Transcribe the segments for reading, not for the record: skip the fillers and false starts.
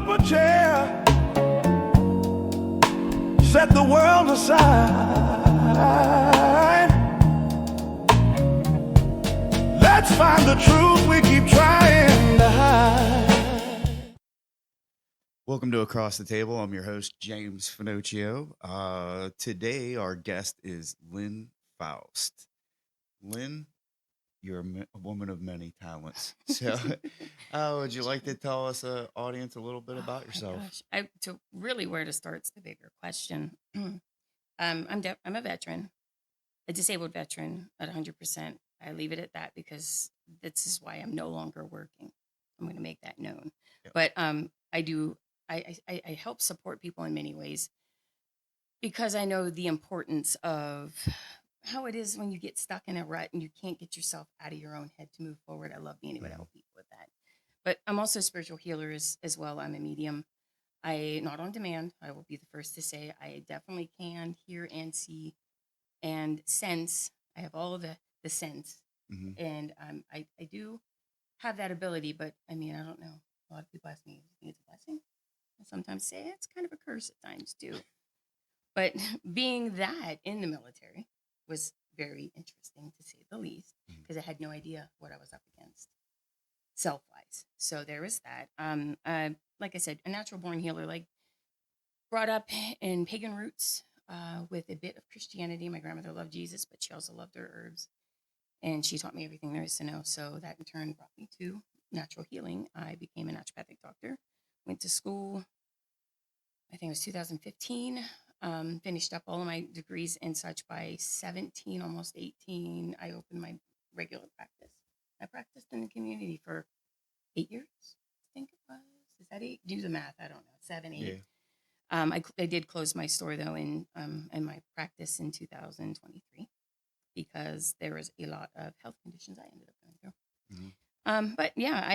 up a chair, set the world aside. Let's find the truth we keep trying to hide. Welcome to Across the Table. I'm your host, James Finochio. Today, our guest is Lynn Faust. Lynn, you're a woman of many talents. So, would you like to tell us, audience, a little bit about yourself? To really where to start's the bigger question. I'm a veteran, a disabled veteran at 100%. I leave it at that because this is why I'm no longer working. I'm going to make that known. Yep. But I help support people in many ways because I know the importance of how it is when you get stuck in a rut and you can't get yourself out of your own head to move forward. I love being able to help people with that. But I'm also a spiritual healer as well. I'm a medium. Not on demand. I will be the first to say I definitely can hear and see and sense. I have all of the sense. Mm-hmm. And I do have that ability, but I mean, I don't know. A lot of people ask me, do you think it's a blessing? I sometimes say it's kind of a curse at times too. But being that in the military was very interesting to say the least, because I had no idea what I was up against self-wise. So there was that. Like I said, a natural born healer, like brought up in pagan roots with a bit of Christianity. My grandmother loved Jesus, but she also loved her herbs. And she taught me everything there is to know. So that in turn brought me to natural healing. I became a naturopathic doctor, went to school, I think it was 2015, finished up all of my degrees and such. By 17, almost 18, I opened my regular practice. I practiced in the community for 8 years, I think it was. Is that 8? Do the math. I don't know. 7, 8. Yeah. I did close my store though in my practice in 2023 because there was a lot of health conditions I ended up going through. Mm-hmm. But yeah,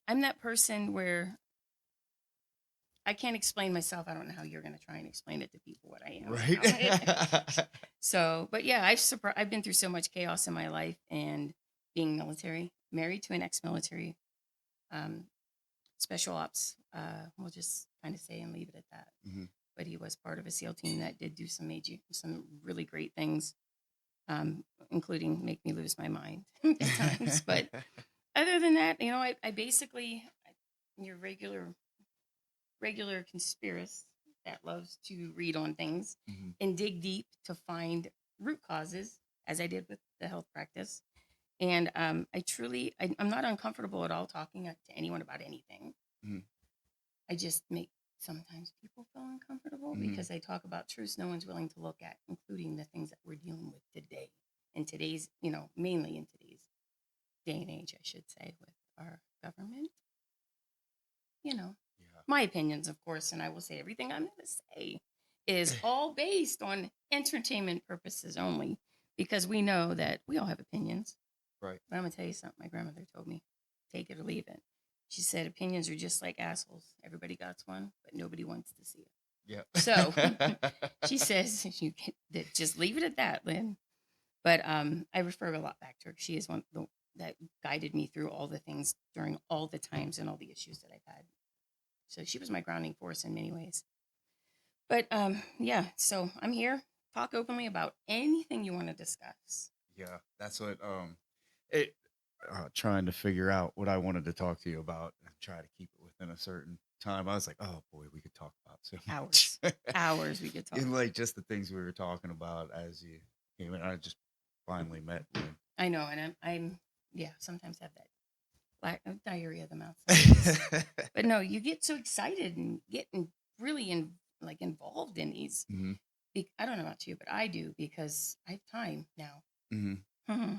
I'm that person where I can't explain myself. I don't know how you're going to try and explain it to people what I am. Right. So, but yeah, I've been through so much chaos in my life, and being military, married to an ex-military, special ops. We'll just kind of say and leave it at that. Mm-hmm. But he was part of a SEAL team that did do some really great things, including make me lose my mind at times. But other than that, I basically, your regular conspiracist that loves to read on things Mm-hmm. and dig deep to find root causes, as I did with the health practice. And I'm not uncomfortable at all talking to anyone about anything. Mm-hmm. I just make sometimes people feel uncomfortable Mm-hmm. because I talk about truths no one's willing to look at, including the things that we're dealing with today. In today's, mainly in today's day and age, I should say, with our government. My opinions, of course, and I will say everything I'm going to say is all based on entertainment purposes only, because we know that we all have opinions. Right. But I'm going to tell you something my grandmother told me, take it or leave it. She said, opinions are just like assholes. Everybody got one, but nobody wants to see it. Yeah. So she says, just leave it at that, Lynn. But I refer a lot back to her. She is one that guided me through all the things during all the times and all the issues that I've had. So she was my grounding force in many ways. But yeah, so I'm here. Talk openly about anything you want to discuss. Yeah, that's what trying to figure out what I wanted to talk to you about and try to keep it within a certain time. I was like, oh boy, we could talk about so much. Hours we could talk. And like just the things we were talking about as you came in. I just finally met you. I know, and I'm sometimes have that diarrhea of the mouth. But no, you get so excited and getting really involved in these. Mm-hmm. I don't know about you, but I do, because I have time now. Mm-hmm.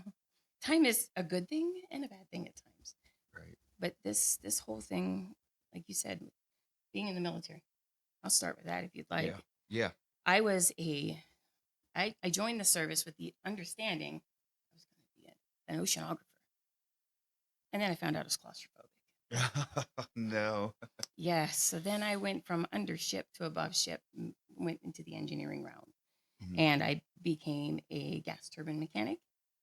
Time is a good thing and a bad thing at times. Right. But this whole thing, like you said, being in the military, I'll start with that if you'd like. Yeah. I joined the service with the understanding I was going to be an oceanographer. And then I found out I was claustrophobic. No. Yes. So then I went from under ship to above ship, went into the engineering realm. Mm-hmm. And I became a gas turbine mechanic.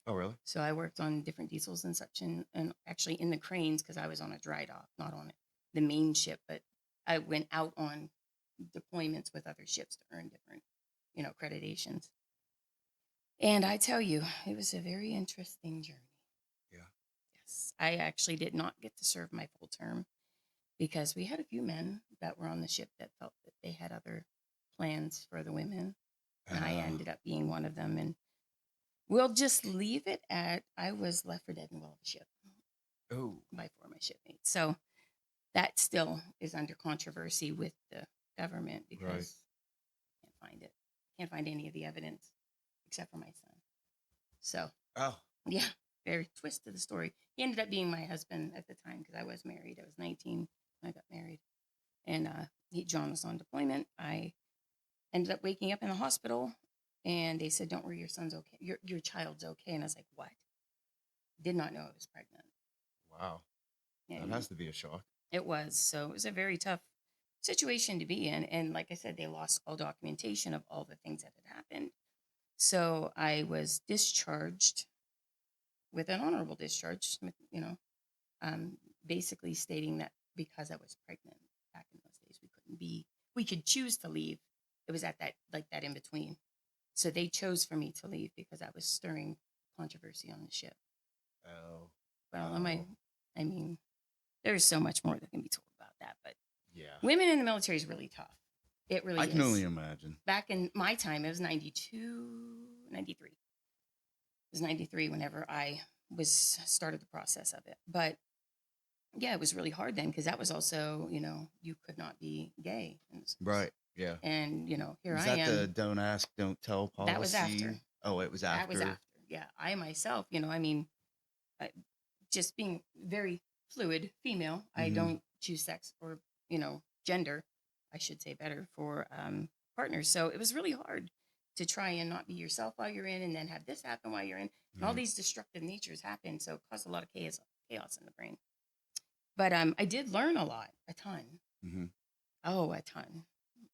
Oh, really? So I worked on different diesels and such, and actually in the cranes, because I was on a dry dock, not on the main ship, but I went out on deployments with other ships to earn different, accreditations. And I tell you, it was a very interesting journey. Yeah. Yes, I actually did not get to serve my full term because we had a few men that were on the ship that felt that they had other plans for the women. And I ended up being one of them. And we'll just leave it at I was left for dead in the middle of the ship by 4 of my shipmates. So that still is under controversy with the government because I can't find it. Can't find any of the evidence except for my son. So, yeah, very twist to the story. He ended up being my husband at the time because I was married. I was 19 when I got married. And John was on deployment. I ended up waking up in the hospital and they said, "Don't worry, your son's okay. Your child's okay." And I was like, "What?" Did not know I was pregnant. Wow. And That has to be a shock. it was. So it was a very tough situation to be in. And like I said, they lost all documentation of all the things that had happened. So I was discharged with an honorable discharge, basically stating that because I was pregnant back in those days, we could choose to leave. It was at that in between. So they chose for me to leave because I was stirring controversy on the ship. Oh. Well, I mean, there's so much more that can be told about that, but Yeah. women in the military is really tough. It really is. I can only imagine. Back in my time, it was 92, 93. It was 93 whenever I started the process of it. But yeah, it was really hard then because that was also, you could not be gay. Right. Yeah. And, here Was I that am. the don't ask, don't tell policy? That was after. Oh, it was after. That was after. Yeah. I myself, just being very fluid female, I don't choose sex or, gender, I should say better, for partners. So it was really hard to try and not be yourself while you're in and then have this happen while you're in. And all these destructive natures happen. So it caused a lot of chaos in the brain. But I did learn a ton. Mm-hmm. Oh, a ton.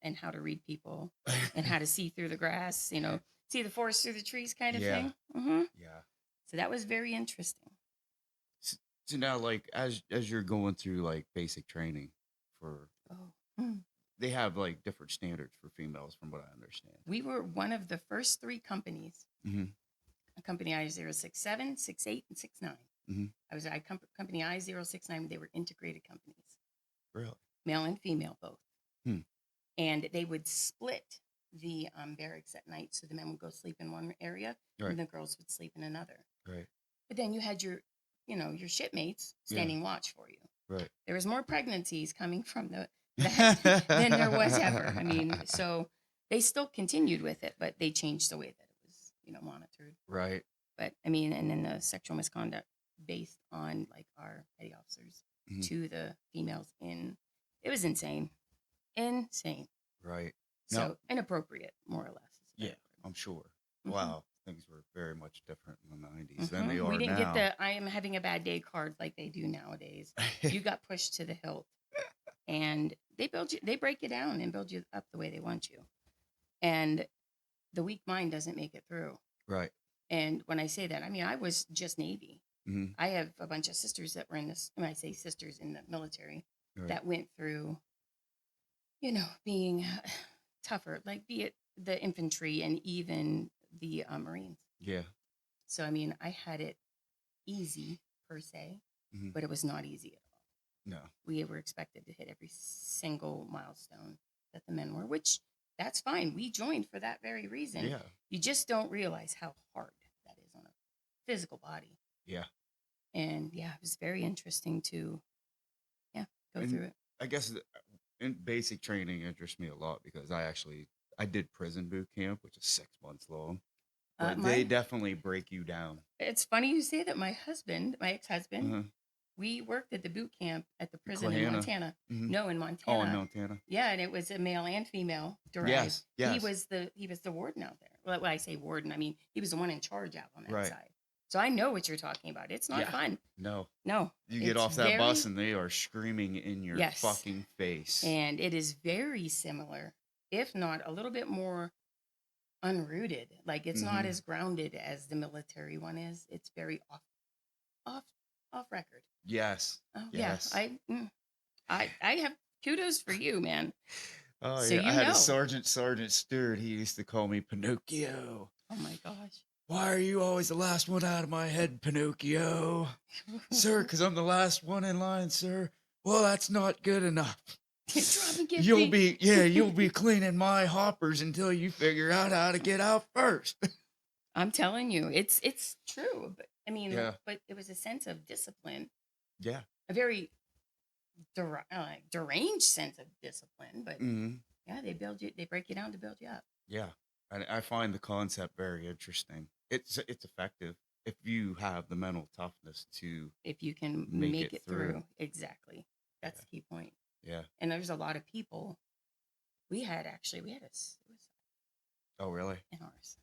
And how to read people and how to see through the grass, see the forest through the trees kind of thing. Mm-hmm. Yeah. So that was very interesting. So now, like, as you're going through like basic training for, they have like different standards for females, from what I understand. We were one of the first 3 companies. Mm-hmm. Company I-067, 68, and 69. Mm-hmm. I was at company I-069. They were integrated companies. Really? Male and female both. Hmm. And they would split the barracks at night. So the men would go sleep in one area and the girls would sleep in another. Right. But then you had your shipmates standing watch for you. Right. There was more pregnancies coming from that than there was ever. I mean, so they still continued with it, but they changed the way that it was, monitored. Right. But I mean, and then the sexual misconduct based on like our petty officers to the females it was insane. Insane. Right. So inappropriate, more or less. Yeah, I'm sure. Mm-hmm. Wow. Things were very much different in the 90s than they are now. We didn't get the I am having a bad day card like they do nowadays. You got pushed to the hilt. And they break you down and build you up the way they want you. And the weak mind doesn't make it through. Right. And when I say that, I mean, I was just Navy. Mm-hmm. I have a bunch of sisters that were in this, when I say sisters in the military, that went through, being tougher, like be it the infantry and even the Marines. Yeah. So, I mean, I had it easy per se, but it was not easy at all. No. We were expected to hit every single milestone that the men were, which that's fine. We joined for that very reason. Yeah. You just don't realize how hard that is on a physical body. Yeah. And yeah, it was very interesting to, go through it. I guess in basic training interests me a lot because I did prison boot camp, which is 6 months long. But they definitely break you down. It's funny you say that. My ex-husband, we worked at the boot camp at the prison in Montana. Mm-hmm. No, in Montana. Oh, in Montana. Yeah, and it was a male and female derived. Yes. He was the warden out there. Well, when I say warden, I mean he was the one in charge out on that side. So I know what you're talking about. It's not fun. No. You get off that bus and they are screaming in your fucking face. And it is very similar, if not a little bit more unrooted. Like it's not as grounded as the military one is. It's very off record. Yes. Oh, yes. Yeah. I have kudos for you, man. Oh So yeah, I you had a know. Sergeant Stewart. He used to call me Pinocchio. Oh my gosh. Why are you always the last one out of my head, Pinocchio? Sir, because I'm the last one in line, sir. Well, that's not good enough. Drop and get You'll beat. you'll be cleaning my hoppers until you figure out how to get out first. I'm telling you, it's true. But I mean, Yeah. but it was a sense of discipline, Yeah. a very deranged sense of discipline. But Hmm. yeah, they break you down to build you up. Yeah. I find the concept very interesting. It's effective if you have the mental toughness to If you can make make it it through. through, exactly. That's Yeah. the key point. Yeah. And there's a lot of people. We had a suicide Oh, really? in ours,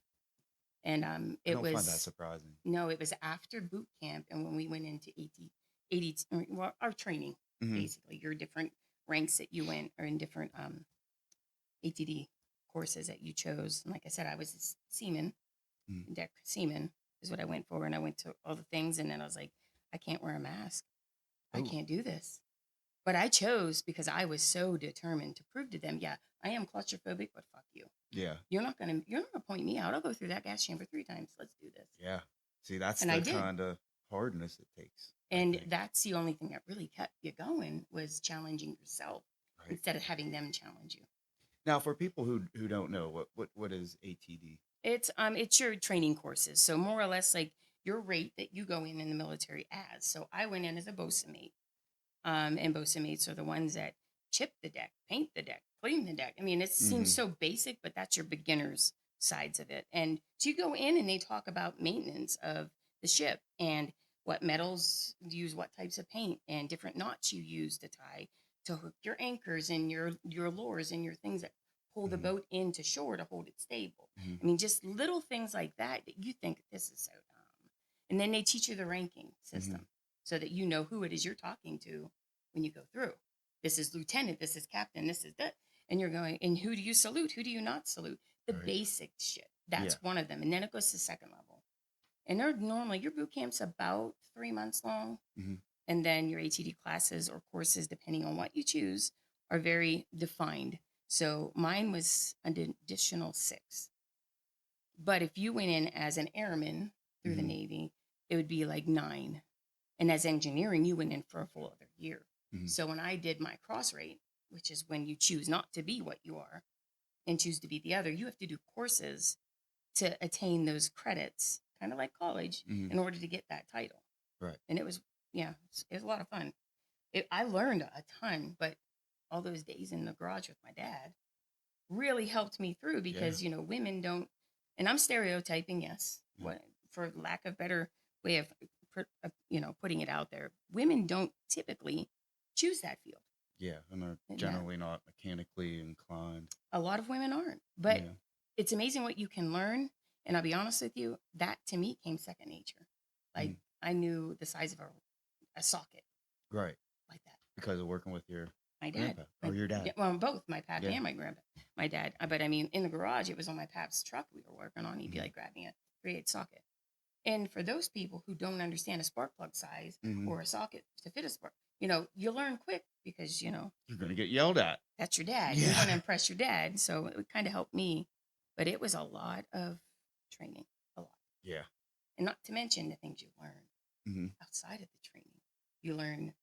and I it don't find that was surprising. no, it was after boot camp, and when we went into 80, well, our training, Hmm. basically your different ranks that you went or in different ATD courses that you chose. And like I said, I was a seaman, Mm. deck seaman is what I went for, and I went to all the things, and then I was like, I can't wear a mask. I Oh, can't do this. But I chose because I was so determined to prove to them, yeah, I am claustrophobic, but fuck you. yeah. You're not gonna point me out. I'll go through that gas chamber 3 times. Let's do this. Yeah. See, that's And I the did. kind of hardness it takes, I And think. that's the only thing that really kept you going was challenging yourself Right. instead of having them challenge you. Now, for people who don't know, what is ATD? It's your training courses. So more or less like your rate that you go in the military as. So I went in as a bosun mate. And bosun mates are the ones that chip the deck, paint the deck, clean the deck. I mean, it seems Hmm. so basic, but that's your beginner's sides of it. And so you go in and they talk about maintenance of the ship and what metals use, what types of paint, and different knots you use to tie to hook your anchors and your lures and your things that pull the Hmm. boat into shore to hold it stable. Hmm. I mean, just little things like that that you think this is so dumb. And then they teach you the ranking system so that you know who it is you're talking to when you go through. This is lieutenant, this is captain, this is that. And you're going, and who do you salute? Who do you not salute? The Right. basic shit. Yeah. That's one of them. And then it goes to second level. And they're normally, your boot camp's about 3 months long. Hmm. And then your ATD classes or courses, depending on what you choose, are very defined. So mine was an additional 6. But if you went in as an airman through the Hmm. Navy, it would be like 9. And as engineering, you went in for a full other year. Hmm. So when I did my cross rate, which is when you choose not to be what you are and choose to be the other, you have to do courses to attain those credits, kind of like college, Hmm. in order to get that title. Right. And it was, yeah, it was a lot of fun. I learned a ton, but all those days in the garage with my dad really helped me through because, women don't, and I'm stereotyping, yes, Yeah. what, for lack of better way of, putting it out there, women don't typically choose that field. Yeah, and they're Yeah. generally not mechanically inclined. A lot of women aren't, but Yeah. it's amazing what you can learn. And I'll be honest with you, that to me came second nature. Like Mm. I knew the size of a socket Right. like that. Because of working with your My dad, grandpa or your dad. well, both my pap Yeah. and my grandpa, my dad. But I mean, in the garage, it was on my pap's truck we were working on. He'd be Mhm. like grabbing a 3/8 socket. And for those people who don't understand a spark plug size Mhm. or a socket to fit a spark, you learn quick because You're gonna get yelled at. that's your dad. Yeah. You want to impress your dad, so it would kind of help me. But it was a lot of training, a lot, Yeah. and not to mention the things you learn Hmm. outside of the training. You learn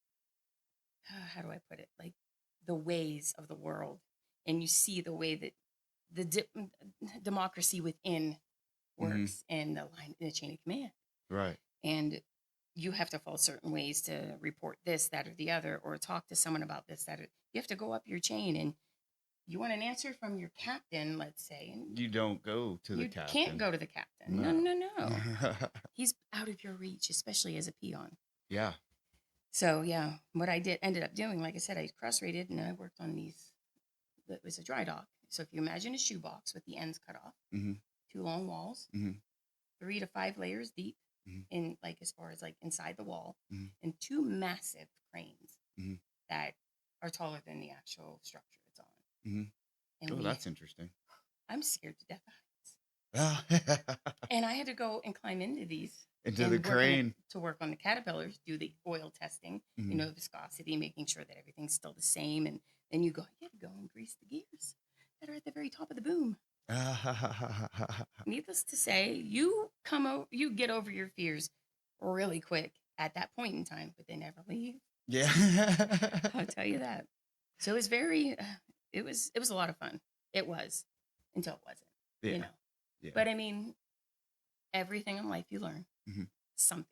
how do I put it? Like the ways of the world, and you see the way that the democracy within works and the chain of command. Right. And you have to follow certain ways to report this, that, or the other, or talk to someone about this, that, or you have to go up your chain. And you want an answer from your captain, let's say, and You don't go to the you captain. can't go to the captain. No. No. He's out of your reach, especially as a peon. Yeah. So yeah, what I ended up doing, like I said, I cross-rated and I worked on these. It was a dry dock. So if you imagine a shoebox with the ends cut off, Hmm. 2 long walls, Hmm. 3 to 5 layers deep, Mhm. in like as far as like inside the wall, Mhm. and 2 massive cranes Mhm. that are taller than the actual structure it's on. Hmm. And Oh, that's interesting. I'm scared to death of heights. Ah. And I had to go and climb into these Into and the crane. to work on the caterpillars, do the oil testing, Mhm. viscosity, making sure that everything's still the same and then you gotta go and grease the gears that are at the very top of the boom. Needless to say, you get over your fears really quick at that point in time, but they never leave. Yeah. I'll tell you that. So it was very, it was a lot of fun. It was until it wasn't, Yeah. you know. Yeah. But I mean, everything in life you learn Mhm. something.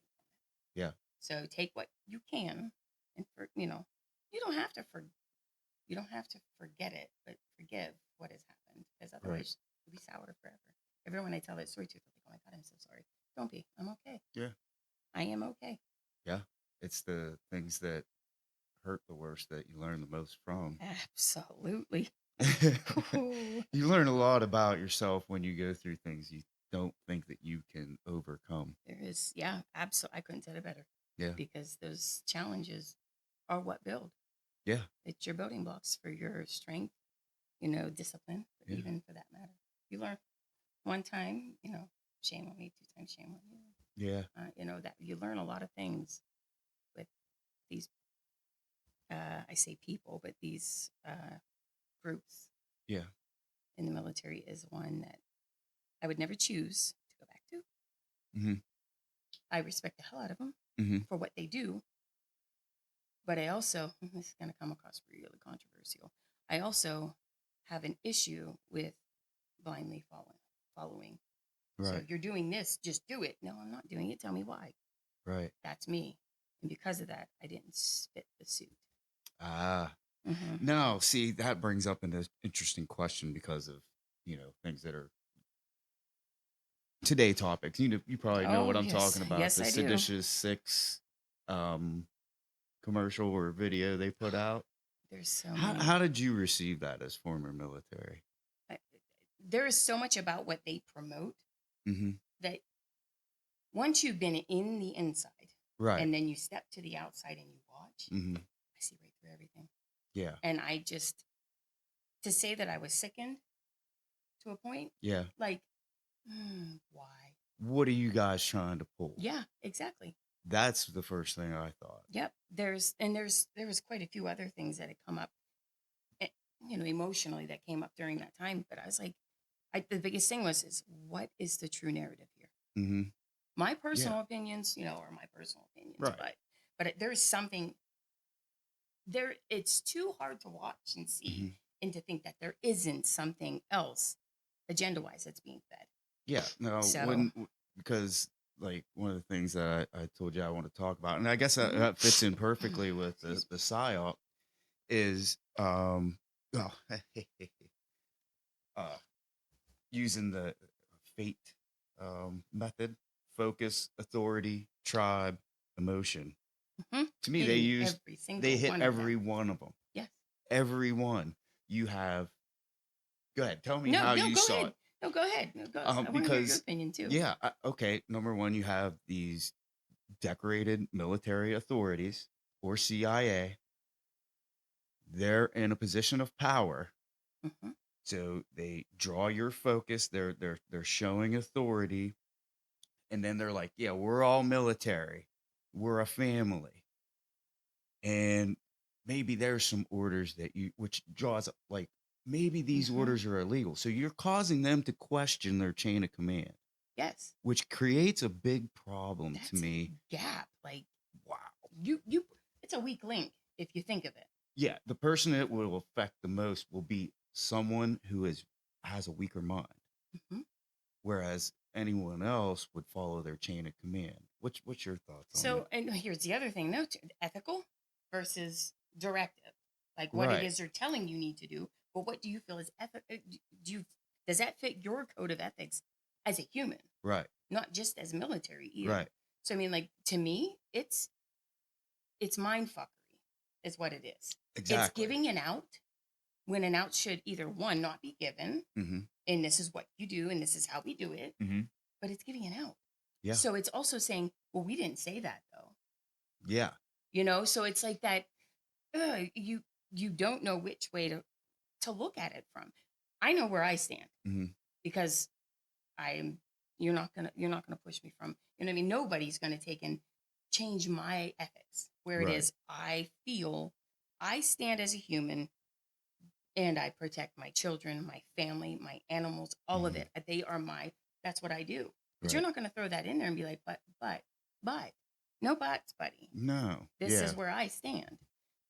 Yeah. So take what you can, and you know, you don't have to you don't have to forget it, but forgive what has happened, because otherwise you'll be sour forever. Everyone I tell that story to, they're like, "Oh my God, I'm so sorry." Don't be. I'm okay. Yeah. I am okay. Yeah. It's the things that hurt the worst that you learn the most from. Absolutely. You learn a lot about yourself when you go through things you don't think that you can overcome. There is, yeah, absolutely. I couldn't say it better. Yeah. Because those challenges are what build. Yeah. It's your building blocks for your strength, you know, discipline, but Yeah. even for that matter. You learn one time, you know, shame on me, two times shame on you. Yeah. You know, that you learn a lot of things with these, I say people, but these groups Yeah. in the military is one that I would never choose to go back to. Mm-hmm. I respect the hell out of them Mm-hmm. for what they do. But I also, this is going to come across really controversial. I also have an issue with blindly following. So Right. you're doing this, just do it. No, I'm not doing it. Tell me why. Right. That's me. And because of that, I didn't fit the suit. Ah. Mm-hmm. No, see, that brings up an interesting question because of, things that are today topics. You probably know Oh, what I'm yes. talking about. Yes, The I do. Seditious Six commercial or video they put out. There's so How many. how did you receive that as former military? I- There is so much about what they promote Mm-hmm. that once you've been in the inside Right. and then you step to the outside and you watch, Mm-hmm. I see right through everything. Yeah. And I just, to say that I was sickened to a point, Yeah. like, why? What are you guys trying to pull? Yeah, exactly. That's the first thing I thought. Yep. There was quite a few other things that had come up, eh, you know, emotionally that came up during that time. But I was like, the biggest thing is what is the true narrative here? Mm-hmm. My personal opinions, you know, are my personal opinions. Right. But there's something there. It's too hard to watch and see Mm-hmm. and to think that there isn't something else agenda wise that's being fed. Yeah. No, So because like one of the things that I told you I want to talk about, and I guess that, Mhm. that fits in perfectly with the PSYOP is oh, uh, using the fate method, focus, authority, tribe, emotion. Mhm. To me, Hitting every single they hit one of every them. one of them. Yes. Every one. You have. Go ahead. Tell me No, how no, you go saw ahead. it. No, go ahead. No, go. I want to hear your Because opinion too. yeah, okay. Number one, you have these decorated military authorities or CIA. They're in a position of power, Mhm. so they draw your focus. They're showing authority, and then they're like, "Yeah, we're all military. We're a family." And maybe there's some orders that which draws like maybe these Mhm. orders are illegal. So you're causing them to question their chain of command, Yes. which creates a big problem to That's a me. gap. Like Wow. you it's a weak link if you think of it. Yeah, the person it will affect the most will be someone who has a weaker mind, Mhm. whereas anyone else would follow their chain of command. What's your thoughts on that? So, and here's the other thing, though, too, ethical versus directive. Like what it Right, is they're telling you need to do, but what do you feel is ethical? Do you does that fit your code of ethics as a human, right, not just as military either? right. So, I mean, like to me, it's mind fuckery, is what it is. It's Exactly. giving an out when an out should either one not be given, Mm-hmm. and this is what you do, and this is how we do it, Mm-hmm. but it's giving an out. Yeah. So it's also saying, well, we didn't say that though. Yeah. You know, so it's like that. You don't know which way to look at it from. I know where I stand Mm-hmm. because I'm. You're not gonna push me from. You know what I mean? Nobody's gonna take and change my ethics. Where it Right. is, I feel I stand as a human and I protect my children, my family, my animals, all of it. They are that's what I do. But you're Right. not going to throw that in there and be like, but, no buts, buddy. No. This is where I stand.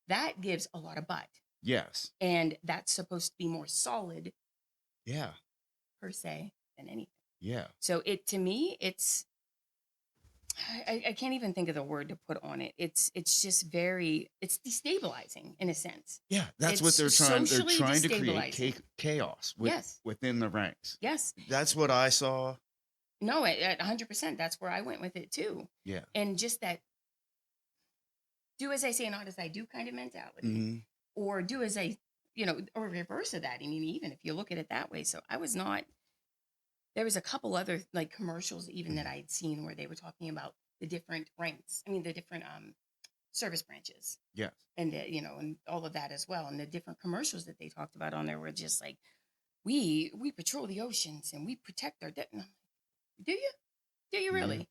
That gives a lot of but. Yes. And that's supposed to be more solid Yeah. per se than anything. Yeah. So to me, I can't even think of the word to put on it. It's just it's destabilizing in a sense. Yeah. That's what It's they're socially trying to create destabilizing. chaos Yes. within the ranks. Yes. That's what I saw. No, at 100%. That's where I went with it too. Yeah. And just that do as I say, not as I do kind of mentality. Mm-hmm. Or do as I, or reverse of that. I mean, even if you look at it that way. So there was a couple other like commercials even that I had seen where they were talking about the different ranks. I mean, the different service branches. Yes. And, and all of that as well. And the different commercials that they talked about on there were just like, we patrol the oceans and we protect our debt. Do you? Do you really?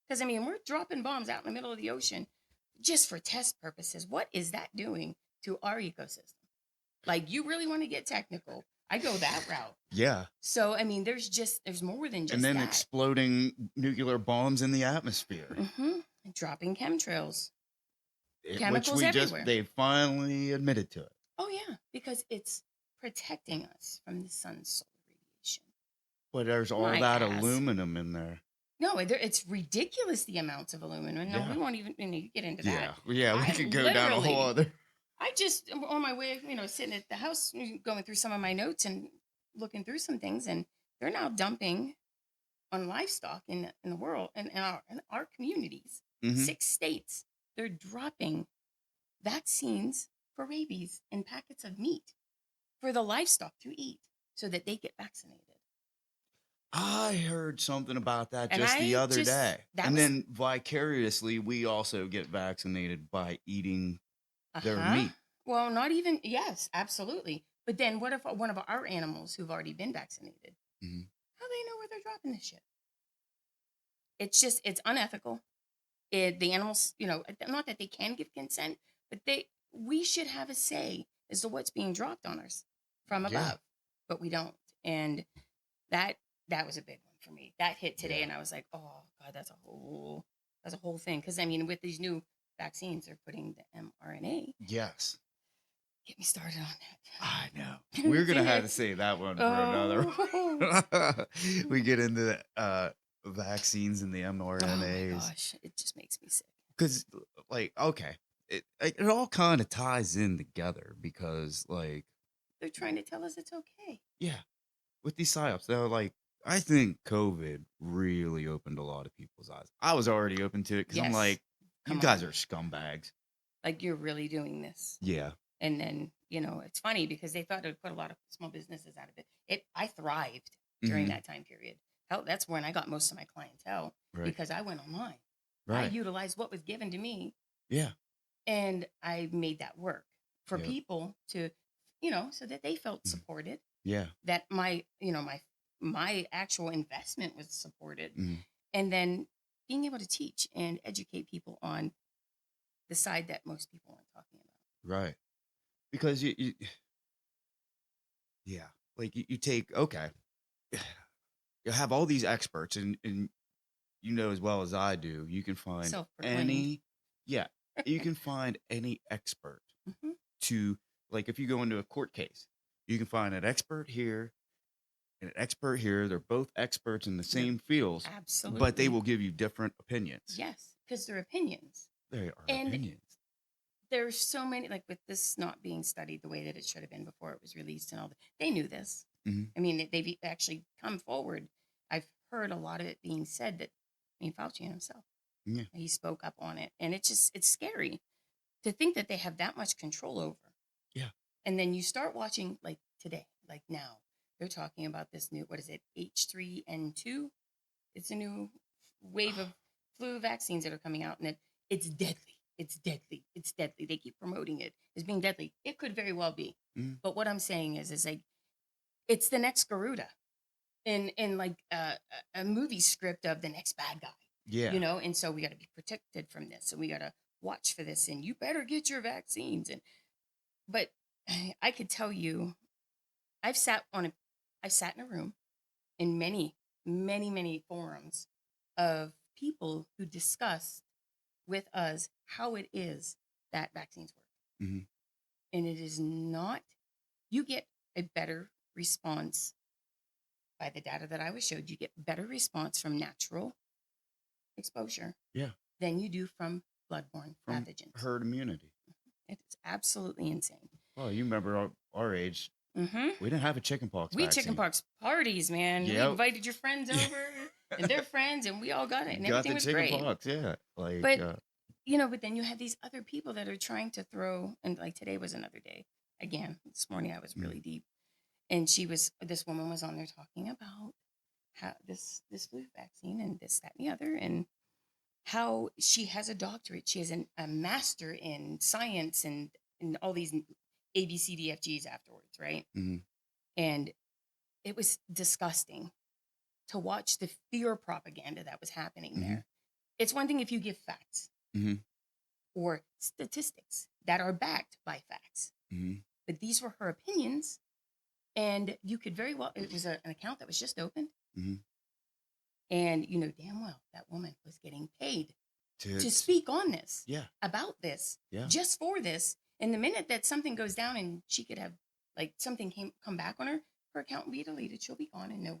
Because, I mean, we're dropping bombs out in the middle of the ocean just for test purposes. What is that doing to our ecosystem? Like, you really want to get technical? I go that route. Yeah. So, I mean, there's more than just and then that. exploding nuclear bombs in the atmosphere. Mm-hmm. And dropping chemtrails. Which Chemicals everywhere. they finally admitted to it. Oh, yeah, because it's protecting us from the sun's solar radiation. But there's all My that ass. aluminum in there. No, it's ridiculous the amounts of aluminum. No, we won't even get into that. Yeah, we could go down a whole other. I just on my way, sitting at the house, going through some of my notes and looking through some things, and they're now dumping on livestock in the world and in our communities. 6 states, they're dropping vaccines for rabies in packets of meat for the livestock to eat so that they get vaccinated. I heard something about that And just the other day. And then vicariously, we also get vaccinated by eating their meat. Well, not even, yes, absolutely. But then what if one of our animals who've already been vaccinated, how do they know where they're dropping this shit? It's unethical. The animals, not that they can give consent, but we should have a say as to what's being dropped on us from above, but we don't. And that was a big one for me. That hit today, and I was like, oh God, that's a whole thing. Because I mean, with these new vaccines, they're putting the mRNA. Yes. Get me started on that. I know. We're gonna have to save that one for another. We get into the vaccines and the mRNAs. Oh my gosh, it just makes me sick. Because, like, okay, it all kind of ties in together because, like, they're trying to tell us it's okay. Yeah, with these psyops, they're like, I think COVID really opened a lot of people's eyes. I was already open to it because I'm like, you guys are scumbags. Like, you're really doing this. Yeah. And then, it's funny because they thought it would put a lot of small businesses out of it. I thrived during that time period. Hell, that's when I got most of my clientele because I went online. Right. I utilized what was given to me. Yeah. And I made that work for people to, so that they felt supported. Yeah. That my actual investment was supported. And then being able to teach and educate people on the side that most people aren't talking about. Right. Because you like you take, okay, you have all these experts and as well as I do, you can find you can find any expert to, like, if you go into a court case, you can find an expert here and an expert here. They're both experts in the same fields. Absolutely. But they will give you different opinions. Yes, because they're opinions. They are opinions. There's so many, like, with this not being studied the way that it should have been before it was released and all that. They knew this. I mean, they've actually come forward. I've heard a lot of it being said that, Fauci himself, he spoke up on it. And it's scary to think that they have that much control over. Yeah. And then you start watching, like today, like now, they're talking about this new, what is it, H3N2? It's a new wave of flu vaccines that are coming out, and it's deadly. It's deadly. It's deadly. They keep promoting it as being deadly. It could very well be. But what I'm saying is like, it's the next Garuda in like a movie script of the next bad guy. Yeah. And so we got to be protected from this, and we got to watch for this, and you better get your vaccines. But I could tell you I've sat on a, I've sat in a room in many, many, many forums of people who discuss with us how it is that vaccines work. Mm-hmm. And it is not, you get a better response by the data that I was showed. You get better response from natural exposure Yeah. than you do from bloodborne From pathogens. herd immunity. It's absolutely insane. Well, you remember our age, Mm-hmm. we didn't have a chickenpox We vaccine. chickenpox parties, man. We Yep. invited your friends over and their friends, and we all got it, and Got everything the was great. chickenpox, yeah. Like, But but then you have these other people that are trying to throw, and like today was another day. Again, this morning I was really deep, and this woman was on there talking about how this flu vaccine and this, that, and the other, and how she has a doctorate. She has a master in science and all these A, B, C, D, F, G's afterwards, right? mm-hmm. And it was disgusting to watch the fear propaganda that was happening Mm-hmm. there. It's one thing if you give facts Mm-hmm. or statistics that are backed by facts, Mm-hmm. but these were her opinions, and you could very well, it was an account that was just opened, Mm-hmm. and you know damn well that woman was getting paid to to speak on this, Yeah. about this, Yeah. just for this. And the minute that something goes down and she could have like something come back on her, her account will be deleted. She'll be gone, and no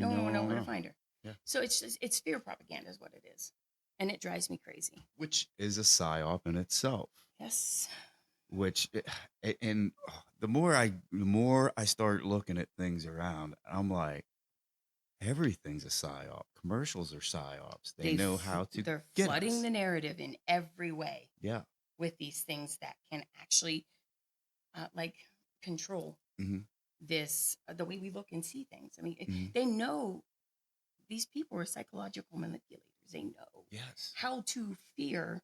one will know where to find her. Yeah. So it's fear propaganda is what it is, and it drives me crazy. Which is a psyop in itself. Yes. Which and the more I start looking at things around, I'm like, everything's a psyop. Commercials are psyops. They know how to They're get flooding us. the narrative in every way. Yeah. With these things that can actually like control Mm-hmm. this the way we look and see things. I mean, Mm-hmm. they know these people are psychological manipulators. They know Yes. how to fear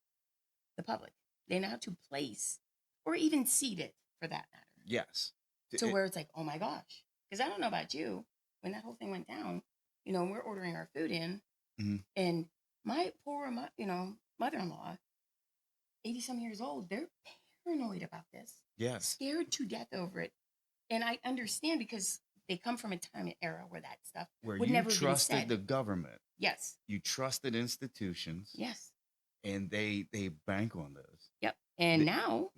the public. They know how to place or even seed it, for that matter. Yes. To where it's like, oh my gosh. Because I don't know about you, when that whole thing went down, we're ordering our food in, mm-hmm. and my poor, mother-in-law, 80-some years old, they're paranoid about this. Yes. Scared to death over it. And I understand, because they come from a time and era where that stuff Where would you never have been trusted said. the government. Yes. You trusted institutions. Yes. And they bank on those. Yep. And now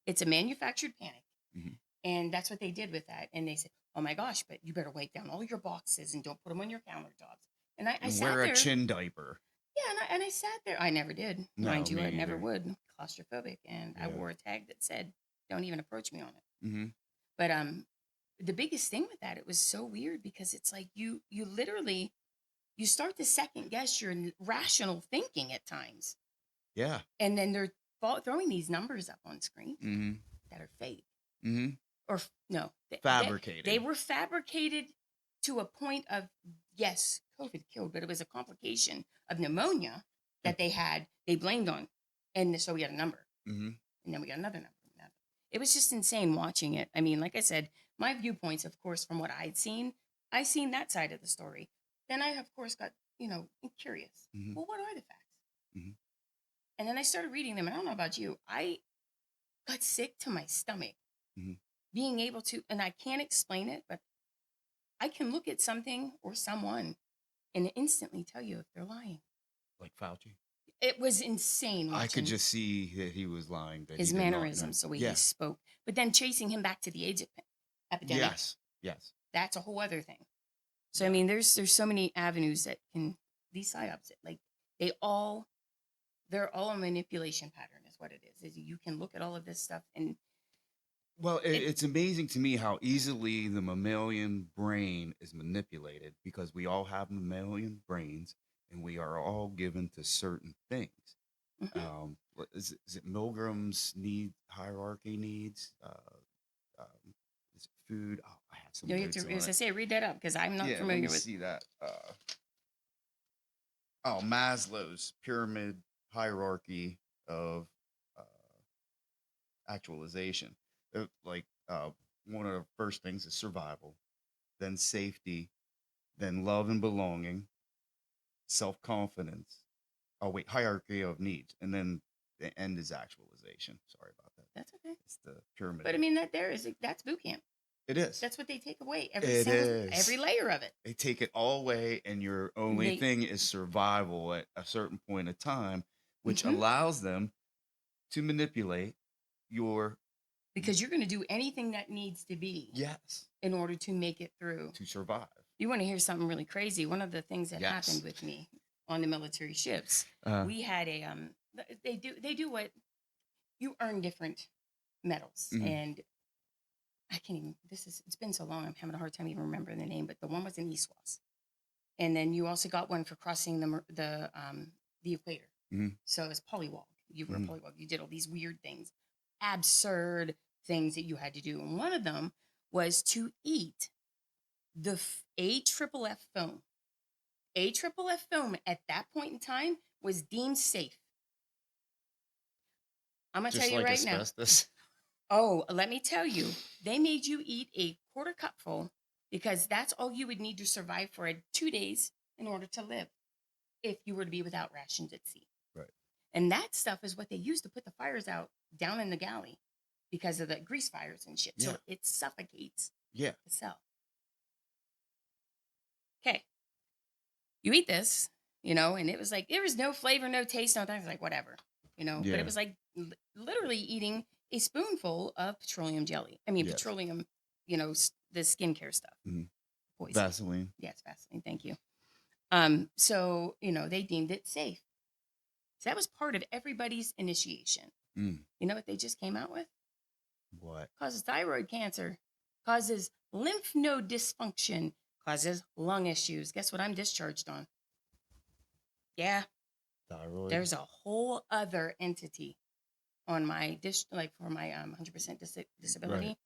it's a manufactured panic. Mm-hmm. And that's what they did with that. And they said, oh my gosh, but you better wipe down all your boxes and don't put them on your countertops. And I sat wear there. A chin diaper. Yeah, and I sat there. I never did. No, mind you, I never either. would. Claustrophobic. And I wore a tag that said, don't even approach me on it. Mm-hmm. But the biggest thing with that, it was so weird, because it's like you literally, you start to second guess your rational thinking at times. Yeah. And then they're throwing these numbers up on screen mm-hmm. that are fake. Mm-hmm. Or no. Fabricated. They were fabricated to a point of, yes, COVID killed, but it was a complication of pneumonia that they blamed on. And so we got a number. Mm-hmm. And then we got another number. It was just insane watching it. I mean, like I said, my viewpoints, of course, from what I seen that side of the story. Then I, of course, got, curious. Mm-hmm. Well, what are the facts? Mm-hmm. And then I started reading them. And I don't know about you. I got sick to my stomach. Mm-hmm. Being able to, and I can't explain it, but I can look at something or someone and instantly tell you if they're lying. Like Fauci? It was insane. I could just see that he was lying. That his mannerisms, the way he spoke. But then chasing him back to the AIDS epidemic. Yes. That's a whole other thing. So, I mean, there's so many avenues that can, these psyops, like they're all a manipulation pattern is what it is. You can look at all of this stuff and. Well, it's amazing to me how easily the mammalian brain is manipulated, because we all have mammalian brains and we are all given to certain things. Mm-hmm. Is it Milgram's hierarchy needs? Is it food? Oh, I have some. You have to, as I say, read that up, because I'm not familiar with. See that. Maslow's pyramid hierarchy of actualization. One of the first things is survival, then safety, then love and belonging, self-confidence. Oh wait, hierarchy of needs, and then the end is actualization. Sorry about that. That's okay. It's the pyramid. But I mean, that's boot camp. It is. That's what they take away. It is. Every layer of it. They take it all away, and your only They thing is survival at a certain point of time, which Mhm. allows them to manipulate your Because you're going to do anything that needs to be yes in order to make it through. to survive. You want to hear something really crazy? One of the things that Yes. happened with me on the military ships, we had a they do what you earn different medals, Mhm. and I can't even. It's been so long. I'm having a hard time even remembering the name. But the one was in ESWAS, and then you also got one for crossing the equator. Mhm. So it's polywog. You were Mhm. a polywog. You did all these weird things, absurd things that you had to do, and one of them was to eat the AFFF foam. AFFF foam at that point in time was deemed safe. I'm gonna tell Just you like right now. asbestos. Oh, let me tell you, they made you eat a quarter cupful because that's all you would need to survive for 2 days in order to live if you were to be without rations at sea. Right. And that stuff is what they used to put the fires out down in the galley because of the grease fires and shit. Yeah. So it suffocates Yeah. the cell. Okay. You eat this, and it was like, there was no flavor, no taste, no thing. I was like, whatever, but Yeah. it was like literally eating a spoonful of petroleum jelly. I mean, Yes. petroleum, the skincare stuff. Mhm. Poison. Vaseline. Yes, Vaseline. Thank you. So, they deemed it safe. So that was part of everybody's initiation. Mm. You know what they just came out with? What? Causes thyroid cancer, causes lymph node dysfunction, causes lung issues. Guess what I'm discharged on? Yeah, Thyroid. there's a whole other entity on my for my 100% disability. Right.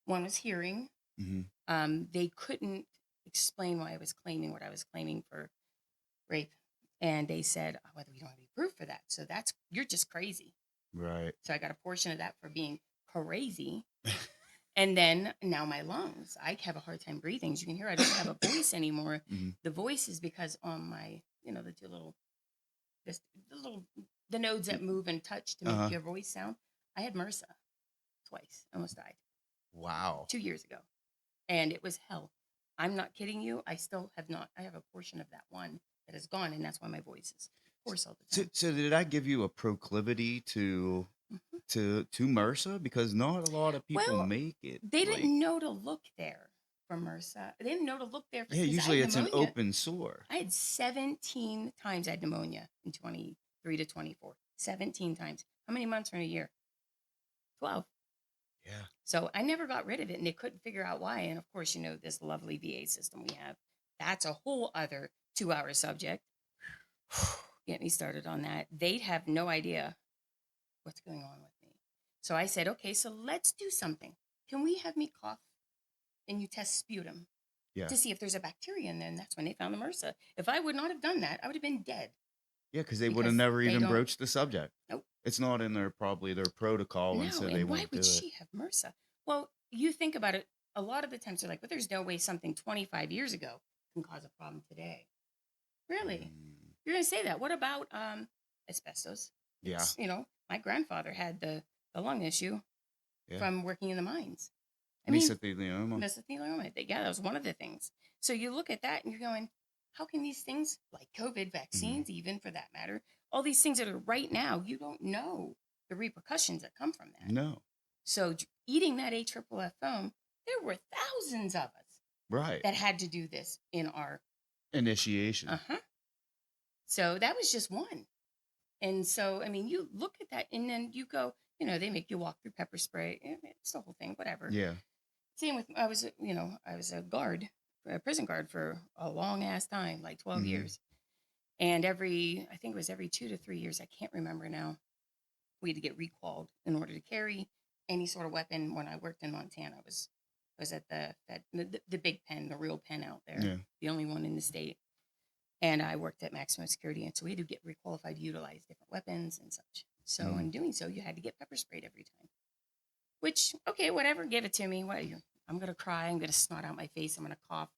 One was hearing. Mm-hmm. They couldn't explain why I was claiming what I was claiming for rape, and they said, "Oh, whether we don't have any proof for that, so you're just crazy." Right. So I got a portion of that for being crazy. And then now my lungs, I have a hard time breathing. As you can hear, I don't have a voice anymore. Mm-hmm. The voice is because on my, the two the nodes that move and touch to make your voice sound. I had MRSA twice, almost died. Wow. 2 years ago. And it was hell. I'm not kidding you. I still have not, I have a portion of that one that is gone. And that's why my voice is hoarse all the time. So did I give you a proclivity to MRSA? Because not a lot of people make it. They didn't know to look there for MRSA. They didn't know to look there for usually it's an open sore. I had 17 times I had pneumonia in 23 to 24. 17 times. How many months are in a year? 12. Yeah. So I never got rid of it, and they couldn't figure out why. And of course, this lovely VA system we have. That's a whole other 2-hour subject. Get me started on that. They'd have no idea what's going on with me. So I said, okay, so let's do something. Can we have me cough and you test sputum to see if there's a bacteria in there? And that's when they found the MRSA. If I would not have done that, I would have been dead. Yeah, because they would have never even broached the subject. Nope. It's not in their protocol, and so they won't do it. Why would she have MRSA? Well, you think about it. A lot of the times they're like, "But there's no way something 25 years ago can cause a problem today." Really? You're going to say that? What about asbestos? Yeah. My grandfather had the lung issue from working in the mines. Mesothelioma. Mesothelioma. Yeah, that was one of the things. So you look at that and you're going, how can these things, like COVID vaccines, even for that matter, all these things that are right now, you don't know the repercussions that come from that. No. So eating that AFFF foam, there were thousands of us that had to do this in our initiation. So that was just one. And so, you look at that and then you go, they make you walk through pepper spray. It's the whole thing, whatever. Yeah. Same with, I was a prison guard for a long ass time, like 12 years. And I think it was every 2 to 3 years, I can't remember now, we had to get recalled in order to carry any sort of weapon. When I worked in Montana, I was at the big pen, the real pen out there, the only one in the state. And I worked at maximum security. And so we had to get requalified to utilize different weapons and such. So in doing so, you had to get pepper sprayed every time. Which, okay, whatever, give it to me. I'm going to cry. I'm going to snot out my face. I'm going to cough.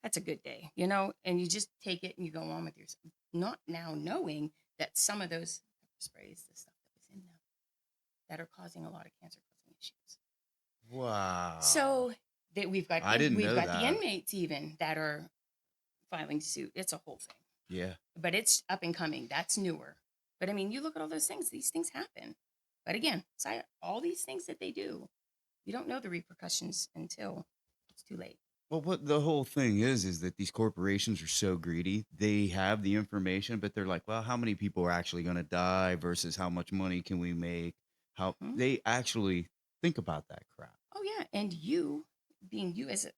That's a good day, and you just take it and you go on with yourself. Not now knowing that some of those pepper sprays, the stuff that was in them, that are causing a lot of cancer-causing issues. Wow. So that we've got I didn't we've know got the that. inmates even that are filing suit. It's a whole thing. Yeah. But it's up and coming. That's newer. But I mean, you look at all those things, these things happen. But again, all these things that they do, you don't know the repercussions until it's too late. Well, what the whole thing is that these corporations are so greedy. They have the information, but they're like, well, how many people are actually going to die versus how much money can we make? How Mhm. they actually think about that crap. Oh yeah, and you, being you as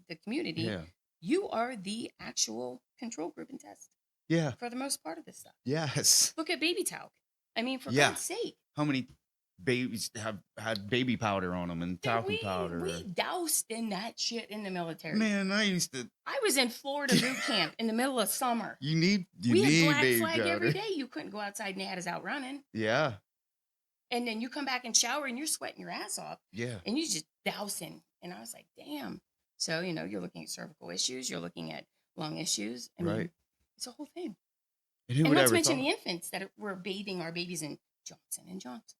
the community, Yeah. you are the actual control group and test Yeah. for the most part of this stuff. Yes. Look at baby talc. I mean, for Yeah. God's sake. How many babies have had baby powder on them and Dude, talcum powder? we doused in that shit in the military. Man, I used to. I was in Florida boot camp in the middle of summer. You We had need black baby flag powder. every day. You couldn't go outside and they had us out running. Yeah. And then you come back and shower and you're sweating your ass off. Yeah. And you just dousing. And I was like, damn. So, you're looking at cervical issues. You're looking at lung issues. I mean, Right. it's a whole thing. And who And would not to ever mention thought? the infants that were bathing our babies in Johnson & Johnson.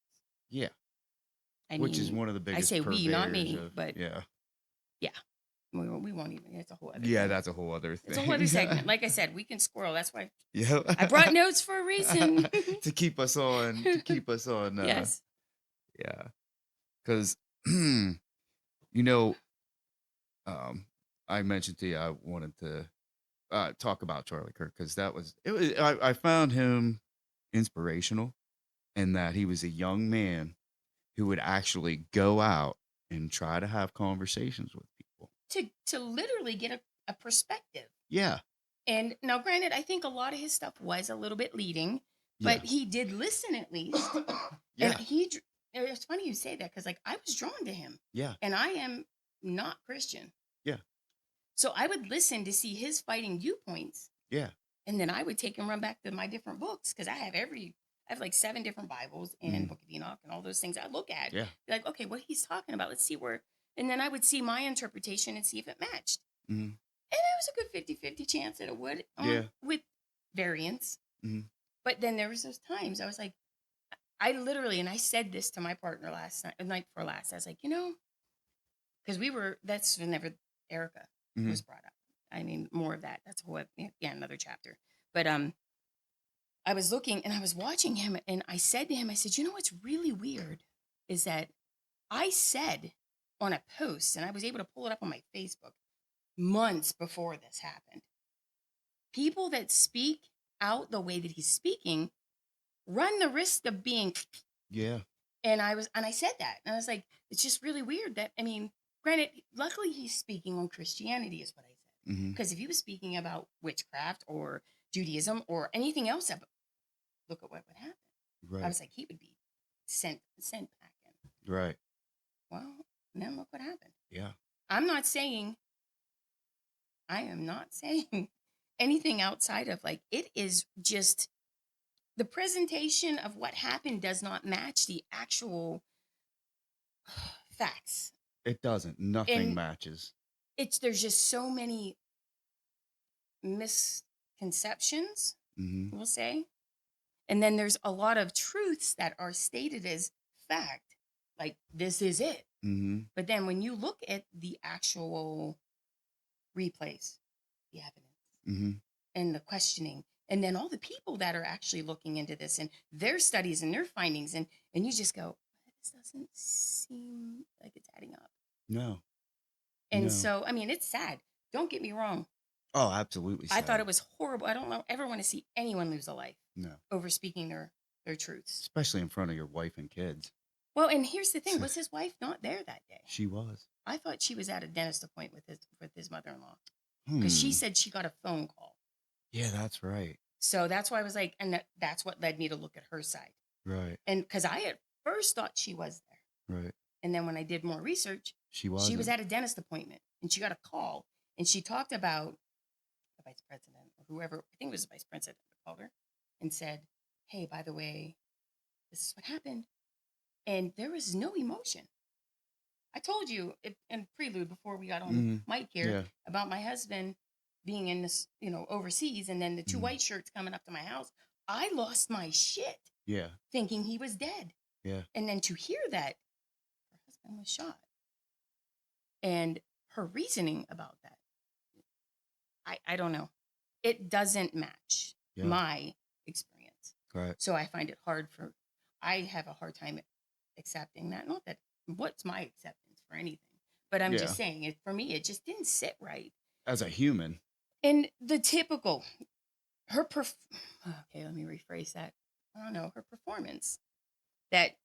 Yeah. I Which is mean, one of the biggest. I say we, not me, purveyors of- but yeah. we won't even. It's a whole other Yeah, thing. that's a whole other thing. It's a whole other segment. Like I said, we can squirrel. That's why Yeah. I brought notes for a reason. to keep us on. Yes. Yeah. Because, you know, I mentioned to you I wanted to talk about Charlie Kirk because I found him inspirational in that he was a young man who would actually go out and try to have conversations with people. To literally get a perspective. Yeah. And now, granted, I think a lot of his stuff was a little bit leading, but he did listen at least. Yeah. And it's funny you say that because, like, I was drawn to him. Yeah. And I am not Christian. Yeah. So I would listen to see his fighting viewpoints. Yeah. And then I would take and run back to my different books because I have like 7 different Bibles and Book of Enoch and all those things I look at. Yeah. Be like, okay, what he's talking about, let's see where. And then I would see my interpretation and see if it matched. Mm-hmm. And it was a good 50-50 chance that it would. With variance. Mm-hmm. But then there was those times I was like, I literally, and I said this to my partner night before last. I was like, because that's whenever Erica was brought up. I mean, more of that. That's another chapter. But I was looking and I was watching him and I said to him, I said, what's really weird is that I said on a post, and I was able to pull it up on my Facebook months before this happened. People that speak out the way that he's speaking run the risk of being. Yeah. And I said that. And I was like, it's just really weird that, I mean, granted, luckily he's speaking on Christianity is what I said. Because if he was speaking about witchcraft or Judaism or anything else, look at what would happen. Right. I was like, he would be sent back in. Right. Well, then look what happened. Yeah. I am not saying anything outside of like, it is just the presentation of what happened does not match the actual facts. It doesn't. Nothing matches. There's just so many misconceptions, we'll say. And then there's a lot of truths that are stated as fact, like this is it. But then when you look at the actual replays, the evidence, and the questioning, and then all the people that are actually looking into this and their studies and their findings, and you just go, this doesn't seem like it's adding up. No. And so, I mean, it's sad. Don't get me wrong. Oh, absolutely. I thought it was horrible. I don't ever want to see anyone lose a life. No. Over speaking their truths. Especially in front of your wife and kids. Well, and here's the thing. Was his wife not there that day? She was. I thought she was at a dentist appointment with his mother-in-law. Because she said she got a phone call. Yeah, that's right. So that's why I was like, and that's what led me to look at her side. Right. And because I at first thought she was there. Right. And then when I did more research, she was at a dentist appointment and she got a call and she talked about the vice president or whoever, I think it was the vice president that called her and said, hey, by the way, this is what happened. And there was no emotion. I told you in prelude before we got on mic here about my husband being in this, overseas, and then the 2 white shirts coming up to my house. I lost my shit. Yeah. Thinking he was dead. Yeah. And then to hear that her husband was shot. And her reasoning about that, I don't know. It doesn't match Yeah. my experience. Right. So I find it I have a hard time accepting that. Not that what's my acceptance for anything, but I'm Yeah. just saying for me, it just didn't sit right. As a human. And the typical, okay, let me rephrase that. I don't know, her performance that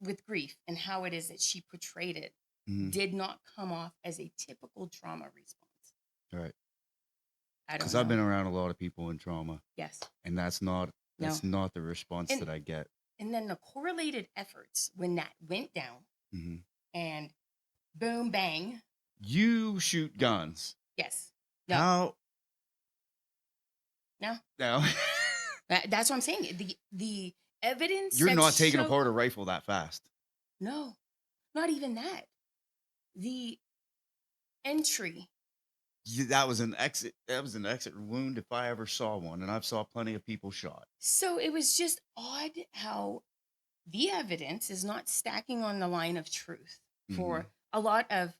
with grief and how it is that she portrayed it did not come off as a typical trauma response. Right. I don't know. Because I've been around a lot of people in trauma. Yes. And that's not the response that I get. And then the correlated efforts when that went down and boom, bang. You shoot guns. Yes. No. How? No. That's what I'm saying. The evidence. You're not taking apart a rifle that fast. No, not even that. The entry. That was an exit. That was an exit wound if I ever saw one, and I've saw plenty of people shot. So it was just odd how the evidence is not stacking on the line of truth for a lot of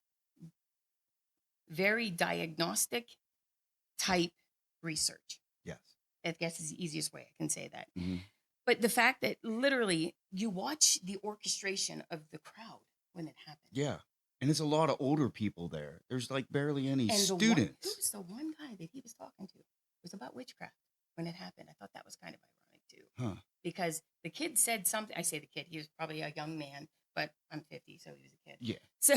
very diagnostic type research. Yes. I guess is the easiest way I can say that. But the fact that literally you watch the orchestration of the crowd when it happened. Yeah. And it's a lot of older people there. There's like barely any students. Who was the one guy that he was talking to? It was about witchcraft when it happened. I thought that was kind of ironic too. Huh. Because the kid said something. I say the kid, he was probably a young man, but I'm 50, so he was a kid. Yeah. So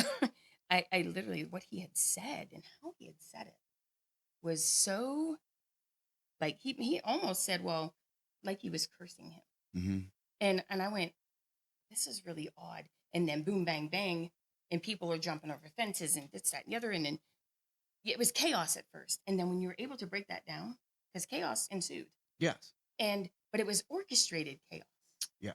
I literally, what he had said and how he had said it was so, like, he almost said, well, like he was cursing him. And I went, this is really odd. And then boom, bang, bang. And people are jumping over fences and this, that, and the other. And then it was chaos at first. And then when you were able to break that down, because chaos ensued. Yes. But it was orchestrated chaos. Yes.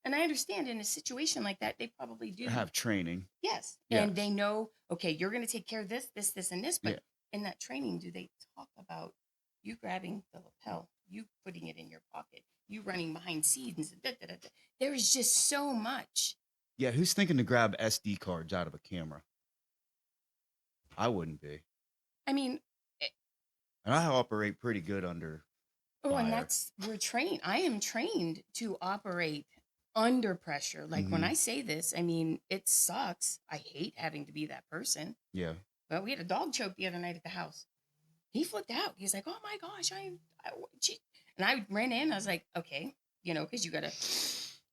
And I understand in a situation like that, they probably do have training. Yes. And they know, okay, you're going to take care of this, this, this, and this. But in that training, do they talk about you grabbing the lapel, you putting it in your pocket, you running behind scenes? There is just so much. Yeah. Who's thinking to grab SD cards out of a camera? I wouldn't be. I mean, and I operate pretty good under fire. And we're trained. I am trained to operate under pressure. Like when I say this, I mean, it sucks. I hate having to be that person. Yeah. But we had a dog choke the other night at the house. He flipped out. He's like, oh my gosh, and I ran in. I was like, okay, because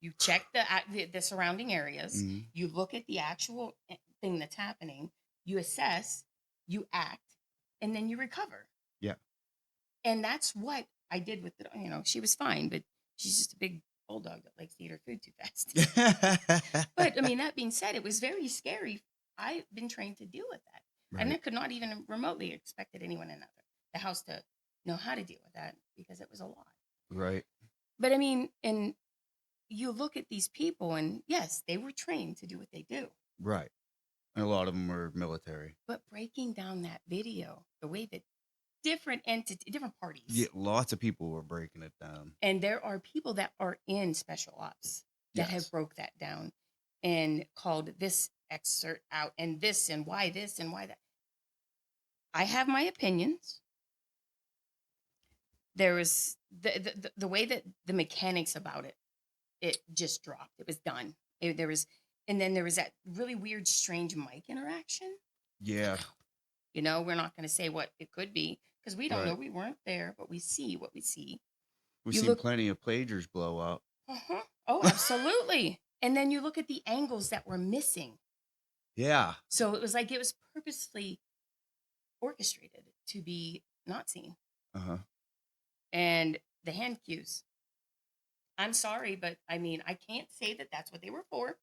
you check the surrounding areas. You look at the actual thing that's happening. You assess, you act, and then you recover. Yeah. And that's what I did with she was fine, but she's just a big bulldog that likes to eat her food too fast. But I mean, that being said, it was very scary. I've been trained to deal with that. Right. And I could not even remotely expected anyone in the house to know how to deal with that because it was a lot. Right. But I mean, and you look at these people and yes, they were trained to do what they do. Right. And a lot of them were military. But breaking down that video, the way that different parties. Yeah, lots of people were breaking it down. And there are people that are in special ops that have broke that down and called this excerpt out and this and why this and why that. I have my opinions. There was the way that the mechanics about it just dropped. It was done. And then there was that really weird, strange mic interaction. Yeah. We're not going to say what it could be because we don't know. We weren't there, but we see what we see. We've seen plenty of pagers blow up. Oh, absolutely. And then you look at the angles that were missing. Yeah. So it was like it was purposely orchestrated to be not seen. And the hand cues. I'm sorry, but I mean, I can't say that that's what they were for.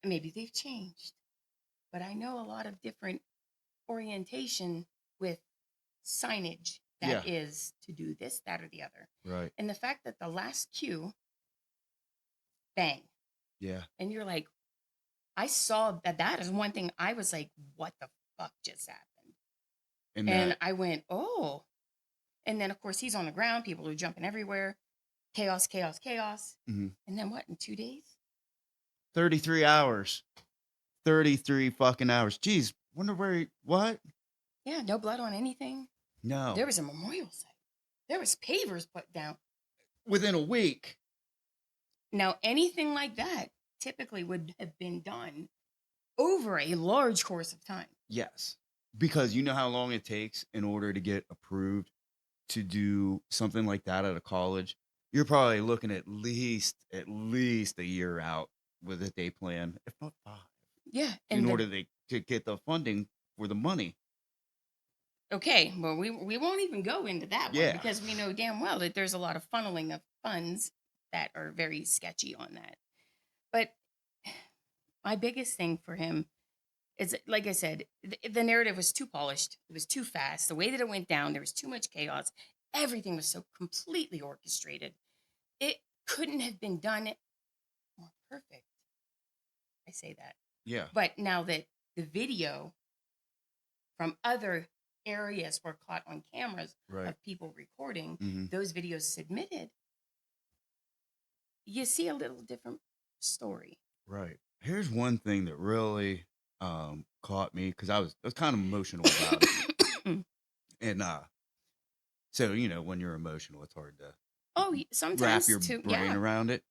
Maybe they've changed. But I know a lot of different orientation with signage that is to do this, that, or the other. Right. And the fact that the last cue, bang. Yeah. And you're like, I saw that is one thing I was like, what the fuck just happened? And I went, oh. And then, of course, he's on the ground. People are jumping everywhere. Chaos, chaos, chaos. And then what, in 2 days? 33 hours. 33 fucking hours. Jeez, wonder where what? Yeah, no blood on anything. No. There was a memorial site. There was pavers put down. Within a week. Now, anything like that typically would have been done over a large course of time. Yes. Because you know how long it takes in order to get approved to do something like that at a college? You're probably looking at least a year out with a day plan, if not 5, Yeah, in and order to get the funding for the money. okay, well, we won't even go into that one Yeah. because we know damn well that there's a lot of funneling of funds that are very sketchy on that. But my biggest thing for him is, like I said, the narrative was too polished. It was too fast. The way that it went down, there was too much chaos. Everything was so completely orchestrated. It couldn't have been done more perfect. I say that. Yeah. But now that the video from other areas were caught on cameras Right. of people recording, Mhm. those videos submitted, you see a little different story. Right. Here's one thing that really caught me because I was kind of emotional about it. And so when you're emotional, it's hard to Oh, wrap sometimes your too. brain Yeah. around it.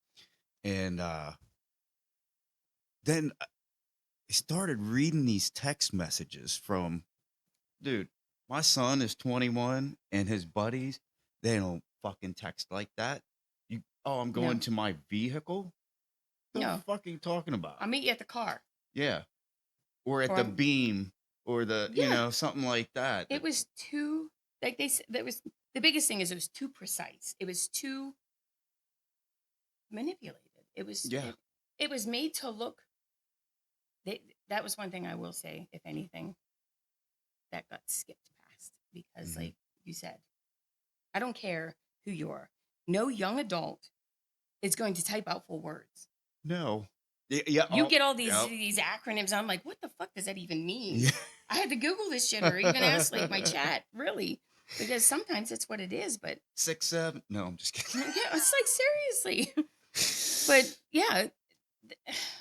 And then I started reading these text messages from, dude, my son is 21 and his buddies, they don't fucking text like that. I'm going No. to my vehicle? The No. fuck are you talking about? I'll meet you at the car. Yeah. Or at Or the beam or yeah. something like that. It was too, like they said, that was the biggest thing is it was too precise. It was too manipulated. It was Yeah. it was made to look. That was one thing I will say, if anything, that got skipped past because, Mhm. like you said, I don't care who you are. No young adult is going to type out full words. No. Yeah. You Oh, get all these yep. these acronyms. I'm like, what the fuck does that even mean? Yeah. I had to Google this shit or even ask like my chat, really, because sometimes it's what it is. But 6, 7. No, I'm just kidding. yeah, it's like seriously. But yeah,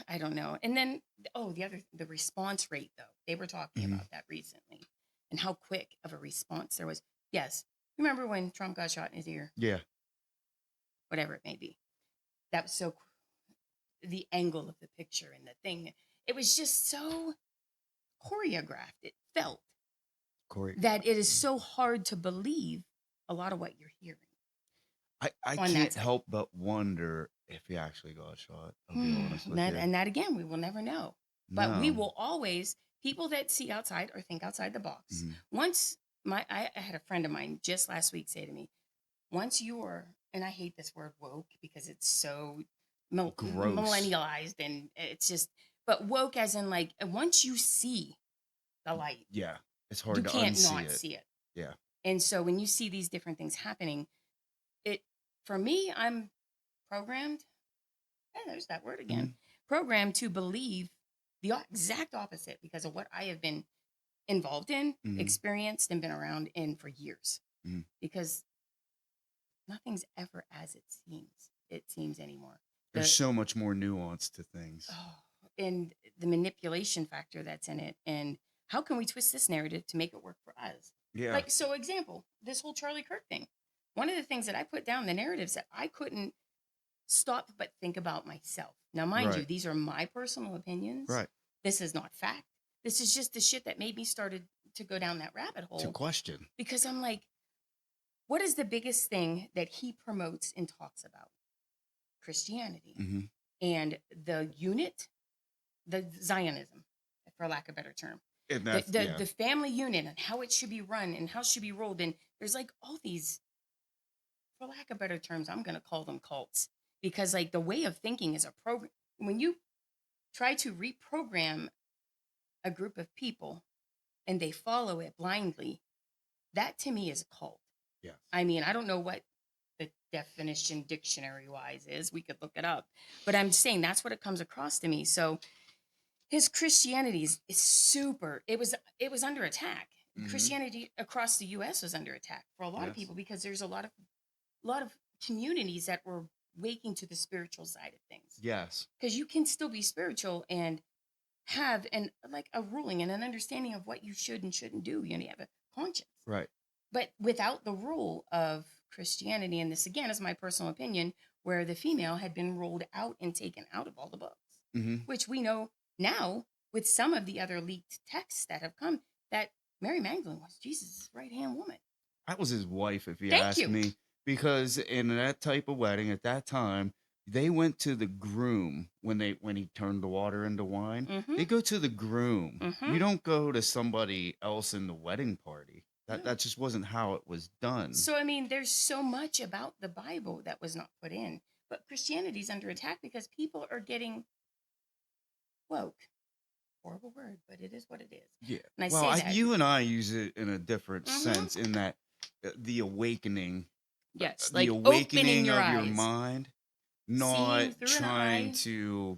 I don't know. And then the response rate though. They were talking Mhm. about that recently and how quick of a response there was. Yes, remember when Trump got shot in his ear? Yeah. Whatever it may be. That was so the angle of the picture and the thing. It was just so choreographed. It felt Corey. that it is so hard to believe a lot of what you're hearing. I on that can't side. help but wonder if he actually got shot. I'll be honest with you. And that again, we will never know. But we No. will always, people that see outside or think outside the box. Mhm. Once I had a friend of mine just last week say to me, once you're, and I hate this word woke because it's so Gross. millennialized and it's just, but woke as in like, once you see the light, Yeah. It's you hard to can't unsee not it. see it. Yeah. And so when you see these different things happening, it, for me, I'm programmed. Yeah, there's that word again. Programmed to believe the exact opposite because of what I have been involved in, Mhm. experienced, and been around in for years. Mhm. Because nothing's ever as it seems. It seems anymore. There's so much more nuance to things. And the manipulation factor that's in it, and how can we twist this narrative to make it work for us? Yeah. Like, so example, this whole Charlie Kirk thing. One of the things that I put down the narratives that I couldn't stop but think about myself. Now, mind you, Right. these are my personal opinions. Right. This is not fact. This is just the shit that made me started to go down that rabbit To hole question. because I'm like, what is the biggest thing that he promotes and talks about? Christianity Mhm. and the unit, the Zionism, for lack of a better term. And The, that's the, yeah. the family unit and how it should be run and how it should be rolled. And there's like all these, for lack of better terms, I'm going to call them cults because like the way of thinking is a program. When you try to reprogram a group of people and they follow it blindly, that to me is a cult. Yes. I mean, I don't know what the definition dictionary wise is. We could look it up. But I'm saying that's what it comes across to me. So his Christianity is super. It was under attack. Mhm. Christianity across the US was under attack for a lot of Yes. people because there's a lot of communities that were waking to the spiritual side of things. Yes. Because you can still be spiritual and have a ruling and an understanding of what you should and shouldn't do. You have a conscience. Right. But without the rule of Christianity, and this again is my personal opinion, where the female had been ruled out and taken out of all the books, which we know now with some of the other leaked texts that have come that Mary Magdalene was Jesus' right-hand woman. That was his wife, if you Thank ask you. me, because in that type of wedding at that time, they went to the groom when he turned the water into wine. They go to the groom. You don't go to somebody else in the wedding party. That just wasn't how it was done. So, I mean, there's so much about the Bible that was not put in. But Christianity's under attack because people are getting woke. Horrible word, but it is what it is. Yeah. And you and I use it in a different sense, in that the awakening. Yes, the like awakening your of your eyes. mind, not Seeing through an trying eye. to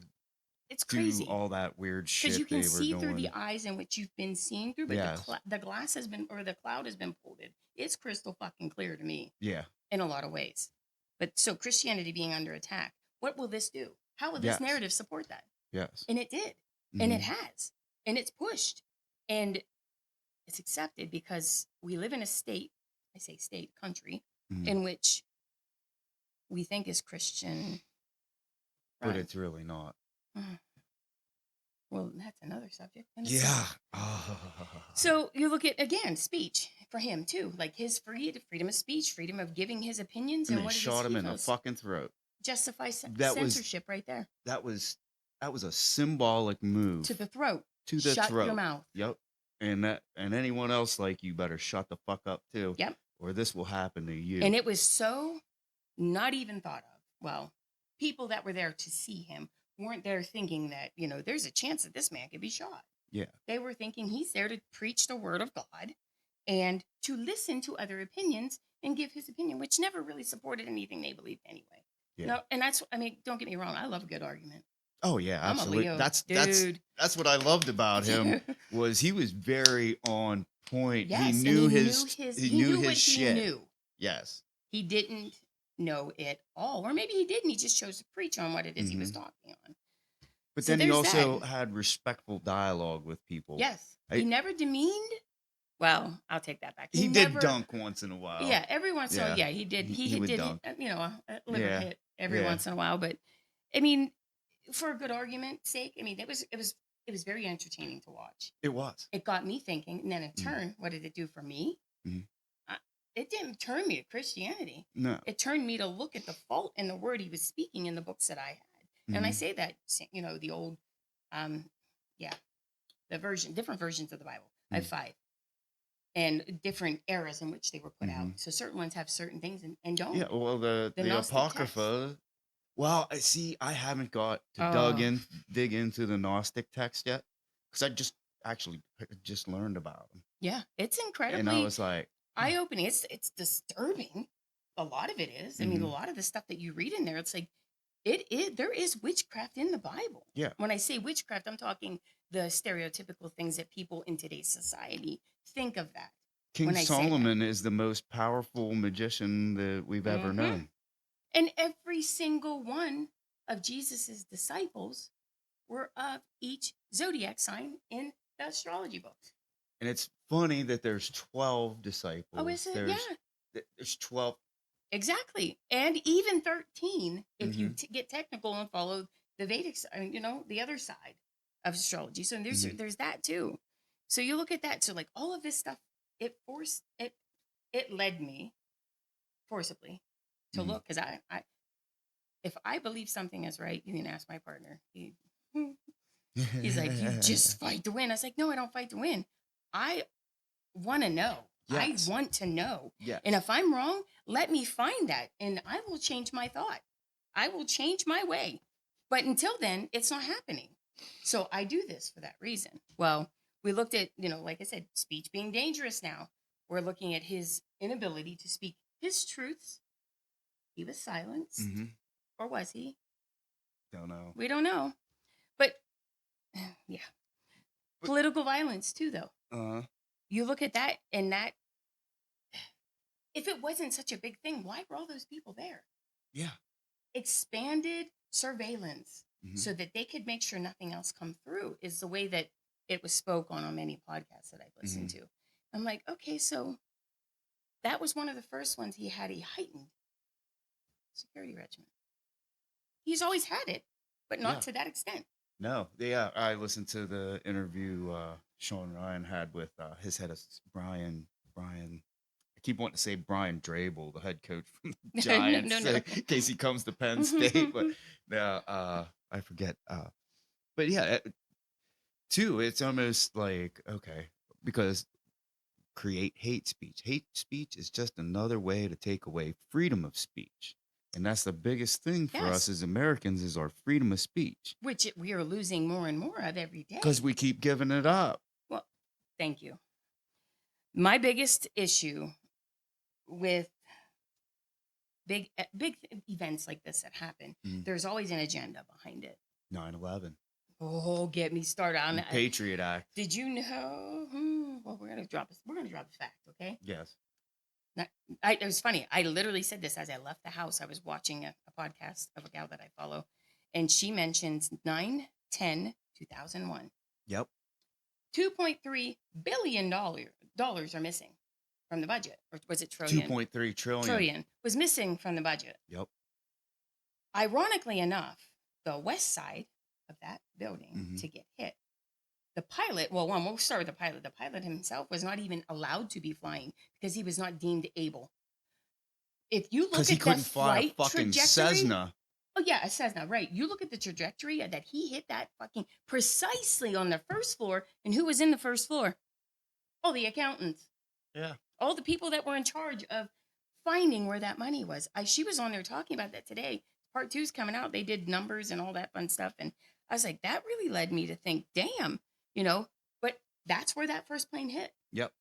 It's do crazy. all that weird shit Because you can they were see doing. through the eyes in which you've been seeing through, but Yes. the glass has been, or the cloud has been pulled in. It's crystal fucking clear to me. Yeah. In a lot of ways. But so Christianity being under attack, what will this do? How will this narrative support that? Yes. And it did. And it has. And it's pushed. And it's accepted because we live in a state, I say state, country, in which we think is Christian. But it's really not. Well, that's another subject. Yeah. So you look at, again, speech for him too, like his freedom of speech, freedom of giving his opinions, and they what it is shot him he in the feels. fucking throat. Justify censorship right there. That was a symbolic move To the throat. To the Shut throat. your mouth. Yep. And anyone else like you better shut the fuck up too. Yep. Or this will happen to you. And it was so not even thought of. Well, people that were there to see him weren't there thinking that, there's a chance that this man could be shot. Yeah. They were thinking he's there to preach the word of God and to listen to other opinions and give his opinion, which never really supported anything they believed anyway. Yeah. No, and don't get me wrong. I love a good argument. Oh yeah, absolutely. I'm a Leo, That's what I loved about him was he was very on point. Yes, he knew he knew what his shit. He knew. Yes. He didn't know it all, or maybe he didn't. He just chose to preach on what it is he was talking on. But then he also had respectful dialogue with people. Yes, he never demeaned. Well, I'll take that back. He did dunk once in a while. Yeah, every once in a while. Yeah, he did. He would did dunk. A liver hit every once in a while. But I mean, for a good argument's sake, I mean, it was very entertaining to watch. It was. It got me thinking, and then in turn, what did it do for me? It didn't turn me to Christianity. No. It turned me to look at the fault in the word he was speaking in the books that I had. And I say that, the old, different versions of the Bible. I have 5. And different eras in which they were put out. So certain ones have certain things and don't. Yeah, well, the Apocrypha. Text. Well, I haven't got to dig into the Gnostic text yet. Because I just learned about them. Yeah, it's incredibly. And I was like, eye-opening. It's disturbing. A lot of it is. I mean, a lot of the stuff that you read in there, it's like there is witchcraft in the Bible. Yeah. When I say witchcraft, I'm talking the stereotypical things that people in today's society think of that. King Solomon is the most powerful magician that we've ever known. And every single one of Jesus's disciples were of each zodiac sign in the astrology books. And it's funny that there's 12 disciples. Oh, is it? There's 12. Exactly. And even 13, if you get technical and follow the Vedic, the other side of astrology. So there's that too. So you look at that. So like all of this stuff, it led me forcibly to look. Because if I believe something is right, you can ask my partner. He's like, you just fight to win. I was like, no, I don't fight to win. I want to know. Yes. I want to know. Yes. And if I'm wrong, let me find that. And I will change my thought. I will change my way. But until then, it's not happening. So I do this for that reason. Well, we looked at, like I said, speech being dangerous now. We're looking at his inability to speak his truths. He was silenced. Or was he? Don't know. We don't know. But, yeah. Political violence, too, though. You look at that, and that, if it wasn't such a big thing, why were all those people there? Yeah. Expanded surveillance. so that they could make sure nothing else come through, is the way that it was spoke on many podcasts that I've listened to. I'm like, okay, so that was one of the first ones. He had a heightened security regimen. He's always had it, but not Yeah. to that extent. No, yeah, I listened to the interview Sean Ryan had with his head of Brian. I keep wanting to say Brian Drabel, the head coach from the Giants, No. in case he comes to Penn State. But no, I forget. But yeah, too, it's almost like, okay, because create hate speech. Hate speech is just another way to take away freedom of speech. And that's the biggest thing for us Yes. as Americans is our freedom of speech. Which we are losing more and more of every day. Because we keep giving it up. Well, thank you. My biggest issue with big events like this that happen, there's always an agenda behind it. 9/11. Oh, get me started on that. Patriot Act. Did you know? Well, we're gonna drop the fact, okay? Yes. It was funny. I literally said this as I left the house. I was watching a podcast of a gal that I follow, and she mentions 9/10/2001. Yep. $2.3 billion are missing from the budget. Or was it trillion? 2.3 trillion. Trillion was missing from the budget. Yep. Ironically enough, the west side of that building to get hit, the pilot, well, we'll start with the pilot. The pilot himself was not even allowed to be flying because he was not deemed able. If you look at he couldn't the fly a flight fucking trajectory, Cessna. Oh yeah, a Cessna, right? You look at the trajectory that he hit that fucking precisely on the first floor, and who was in the first floor? Oh, the accountants. Yeah. All the people that were in charge of finding where that money was. She was on there talking about that today. Part 2's coming out. They did numbers and all that fun stuff, and I was like, that really led me to think, damn, But that's where that first plane hit. Yep.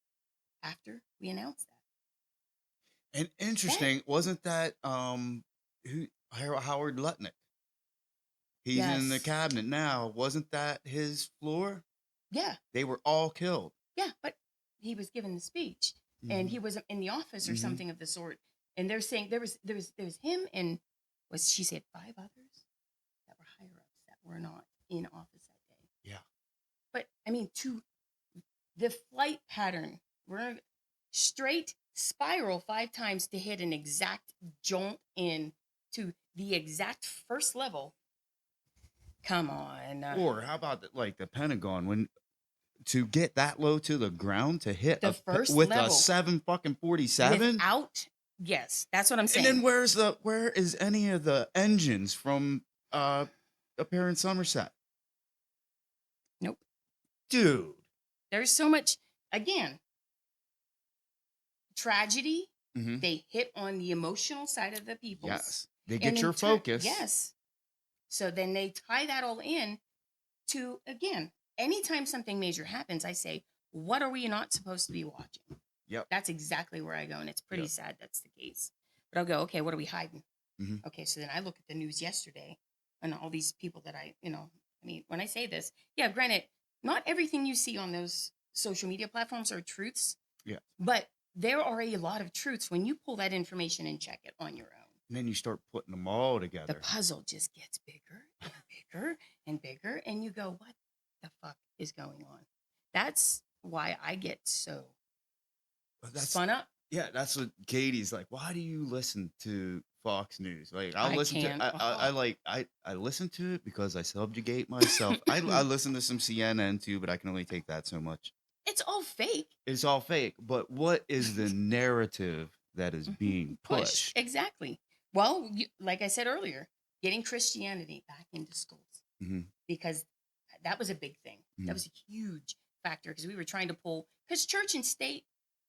After we announced that. And interesting, wasn't that Howard Lutnick? He's in the cabinet now. Wasn't that his floor? Yeah. They were all killed. Yeah, but he was given the speech, and he was in the office or something of the sort. And they're saying there was him and she said 5 others that were higher ups that were not in office that day. Yeah. But I mean, to the flight pattern, we're straight spiral 5 times to hit an exact jolt in to the exact first level. Come on. Or how about the Pentagon when to get that low to the ground to hit the first with level, a 747 without, yes, that's what I'm saying. And then where is any of the engines from up here in Somerset? Nope. Dude. There's so much, again, tragedy. They hit on the emotional side of the people. Yes. They get your focus. Yes. So then they tie that all in to, again, anytime something major happens, I say, what are we not supposed to be watching? Yep. That's exactly where I go. And it's pretty sad that's the case. But I'll go, okay, what are we hiding? Okay, so then I look at the news yesterday and all these people that when I say this, yeah, granted, not everything you see on those social media platforms are truths. Yeah. But there are a lot of truths when you pull that information and check it on your own. And then you start putting them all together. The puzzle just gets bigger and bigger and bigger. And you go, what the fuck is going on? That's why I get so spun up. Yeah, that's what Katie's like. Why do you listen to Fox News? Like, I listen to it because I subjugate myself. I listen to some CNN too, but I can only take that so much. It's all fake. It's all fake. But what is the narrative that is being pushed? Exactly. Well, like I said earlier, getting Christianity back into schools because that was a big thing. That was a huge factor because we were trying to pull, because church and state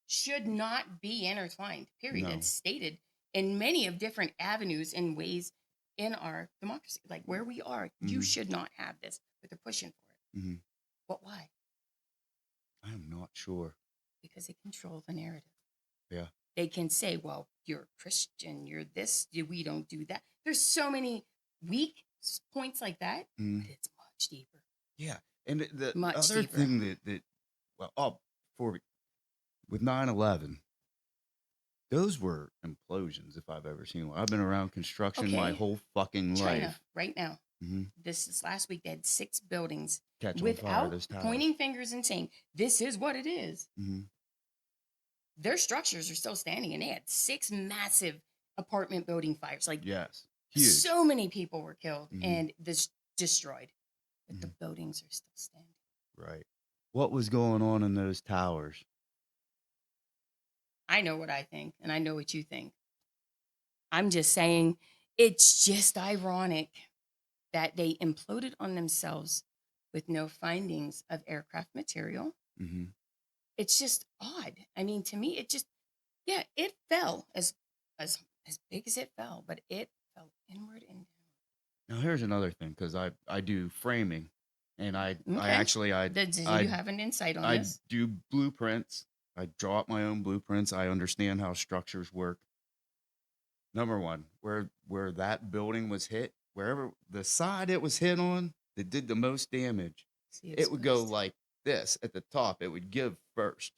should not be intertwined, period. No. It's stated in many of different avenues and ways in our democracy, like where we are, you should not have this, but they're pushing for it. But why? I am not sure. Because they control the narrative. Yeah. They can say, well, you're Christian, you're this, we don't do that. There's so many weak points like that, but it's much deeper. Yeah. And the much other deeper. thing with 9/11, those were implosions if I've ever seen one. I've been around construction my whole fucking life. China, right now. This is last week. They had 6 buildings Catch on fire, without those towers. pointing fingers and saying, this is what it is. Mm-hmm. Their structures are still standing, and they had 6 massive apartment building fires. Like, Yes. Huge. so many people were killed Mhm. and this destroyed, but the Mhm. buildings are still standing. Right. What was going on in those towers? I know what I think, and I know what you think. I'm just saying, it's just ironic that they imploded on themselves with no findings of aircraft material. Mm-hmm. It's just odd. I mean, to me, it just, yeah, it fell as big as it fell, but it fell inward and down. Now here's another thing, because I do framing, and I Okay. actually Did I you have an insight on I this? do blueprints. I draw up my own blueprints. I understand how structures work. Number one, where that building was hit, wherever the side it was hit on, that did the most damage, See, it would go first. like this at the top. It would give first,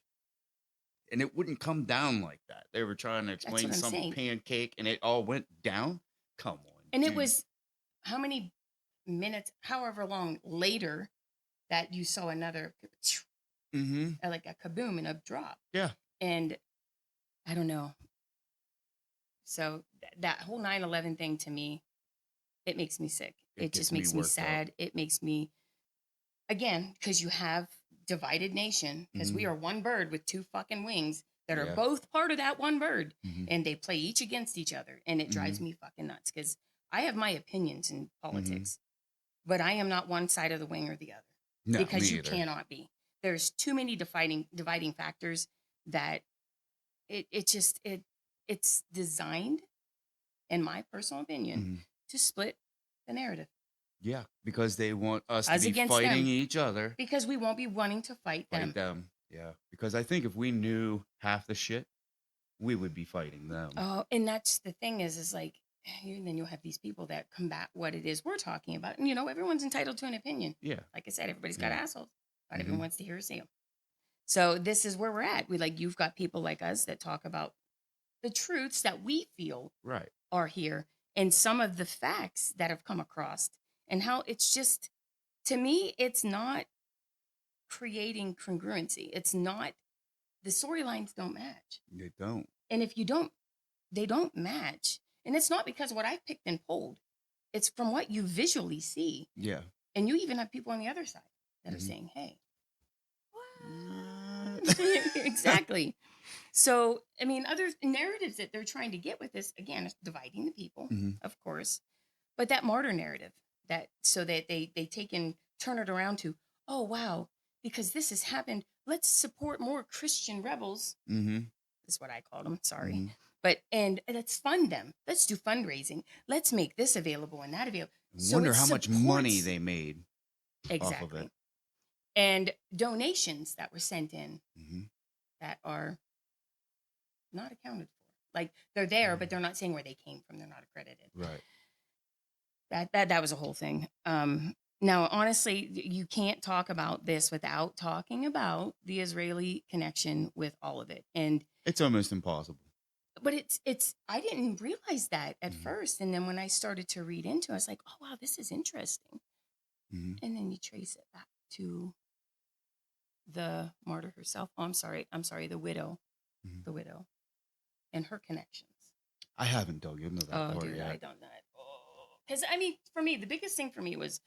and it wouldn't come down like that. They were trying to That's explain what I'm some saying. pancake, and it all went down. Come on, And it dude. was how many minutes, however long later, that you saw another Mm-hmm. like a kaboom and a drop. Yeah. And I don't know. So that whole 9/11 thing, to me, it makes me sick. It It gets just me makes me worked up. sad. It makes me, again, because you have divided nation, because we Mhm. are one bird with 2 fucking wings that are Yeah. both part of that one bird, Mhm. and they play each against each other, and it drives Mhm. me fucking nuts, because I have my opinions in Mm-hmm. politics, but I am not one side of the wing or the other, No, because me you either. cannot be. There's too many dividing factors that it's designed, in my personal opinion, Mhm. to split the narrative. Yeah, because they want us to Us be against fighting them. each other. Because we won't be wanting to fight Fight them. them. Yeah, because I think if we knew half the shit, we would be fighting them. Oh, and that's the thing is like, and then you'll have these people that combat what it is we're talking about. And, everyone's entitled to an opinion. Yeah. Like I said, everybody's got Yeah. assholes. Not everyone Mhm. wants to hear or see them. So this is where we're at. You've got people like us that talk about the truths that we feel Right. are here, and some of the facts that have come across, and how it's just, to me, it's not creating congruency. It's not, the storylines don't match. They don't. And if they don't match. And it's not because of what I've picked and pulled. It's from what you visually see. Yeah. And you even have people on the other side that are Mhm. saying, hey, what? Exactly. So, I mean, other narratives that they're trying to get with this, again, is dividing the people, Mhm. of course. But that martyr narrative, so that they take and turn it around to, oh, wow, because this has happened, let's support more Christian rebels. Mhm. Is what I called them. Sorry. Mhm. But, and let's fund them. Let's do fundraising. Let's make this available and that available. So Wonder it how much money supports- they made off of Exactly. it. And donations that were sent in Mhm. that are not accounted for. Like, they're there, but Mhm. they're not saying where they came from. They're not accredited. Right. That was a whole thing. Now, honestly, you can't talk about this without talking about the Israeli connection with all of it. And It's almost impossible. but it's I didn't realize that at Mhm. first, and then when I started to read into it, I was like, oh wow, this is interesting. Mhm. And then you trace it back to the martyr herself. Oh, I'm sorry, the widow, Mhm. and her connections. I haven't dug into that Oh, part dude, I yet. don't know. Because I mean, for me, the biggest thing for me was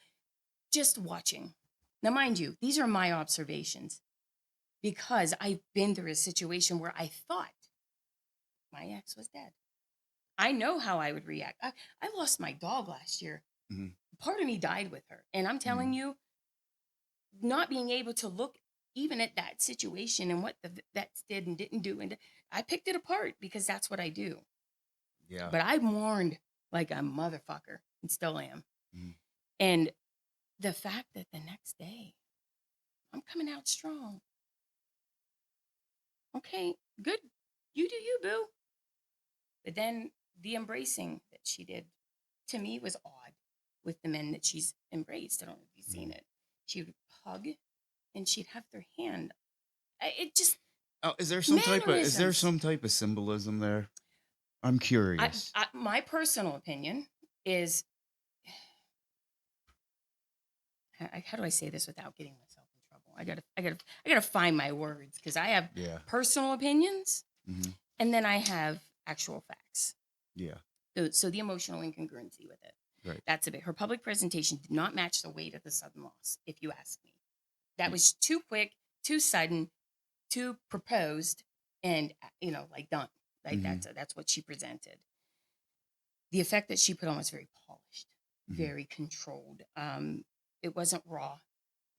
just watching. Now, mind you, these are my observations, because I've been through a situation where I thought my ex was dead. I know how I would react. I lost my dog last year. Mhm. Part of me died with her. And I'm telling Mhm. you, not being able to look even at that situation and what the vets did and didn't do. And I picked it apart because that's what I do. Yeah. But I mourned like a motherfucker and still am. Mhm. And the fact that the next day I'm coming out strong. Okay, good. You do you, boo. But then the embracing that she did, to me, was odd with the men that she's embraced. I don't know if you've seen Mhm. it. She would hug and she'd have their hand. It just, Oh, is there mannerisms. some type of symbolism there? I'm curious. My personal opinion is how do I say this without getting myself in trouble? I gotta find my words because I have Yeah. personal opinions Mm-hmm. and then I have actual facts. Yeah. So the emotional incongruency with it. Right. That's a bit. Her public presentation did not match the weight of the sudden loss, if you ask me. That was too quick, too sudden, too proposed, and like done. Like Mhm. that's what she presented. The effect that she put on was very polished, Mhm. very controlled. It wasn't raw.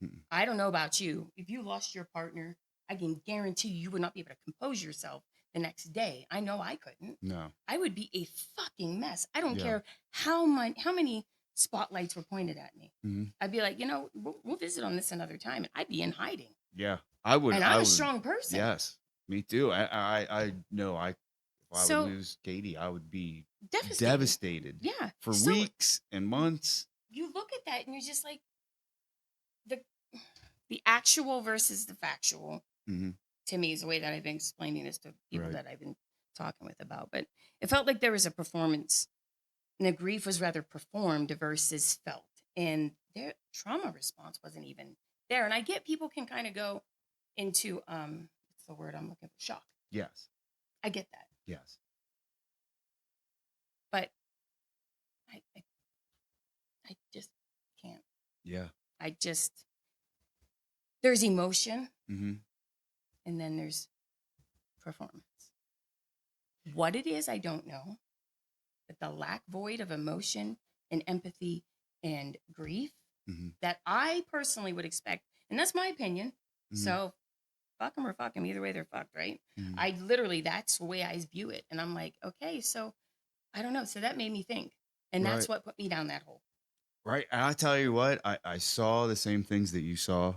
Mm-mm. I don't know about you. If you lost your partner, I can guarantee you would not be able to compose yourself the next day. I know I couldn't. No. I would be a fucking mess. I don't Yeah. care how many spotlights were pointed at me. Mm-hmm. I'd be like, we'll visit on this another time, and I'd be in hiding. Yeah. I would. And I I'm a would. strong person. Yes. Me too. I know. If I would So lose Katie, I would be devastated. devastated Yeah. for So weeks and months. you look at that and you're just like the actual versus the factual. Mm-hmm. To me is the way that I've been explaining this to people Right. that I've been talking with about. But it felt like there was a performance, and the grief was rather performed versus felt, and their trauma response wasn't even there. And I get people can kind of go into what's the word I'm looking for? Shock. Yes. I get that, Yes. but I just can't. Yeah. There's emotion, Mm-hmm. and then there's performance. What it is, I don't know. But the lack void of emotion and empathy and grief Mm-hmm. that I personally would expect, and that's my opinion. Mm-hmm. So fuck them or fuck them. Either way, they're fucked, right? Mm-hmm. I literally, that's the way I view it. And I'm like, okay, so I don't know. So that made me think. And that's Right. what put me down that hole. Right. And I tell you what, I saw the same things that you saw,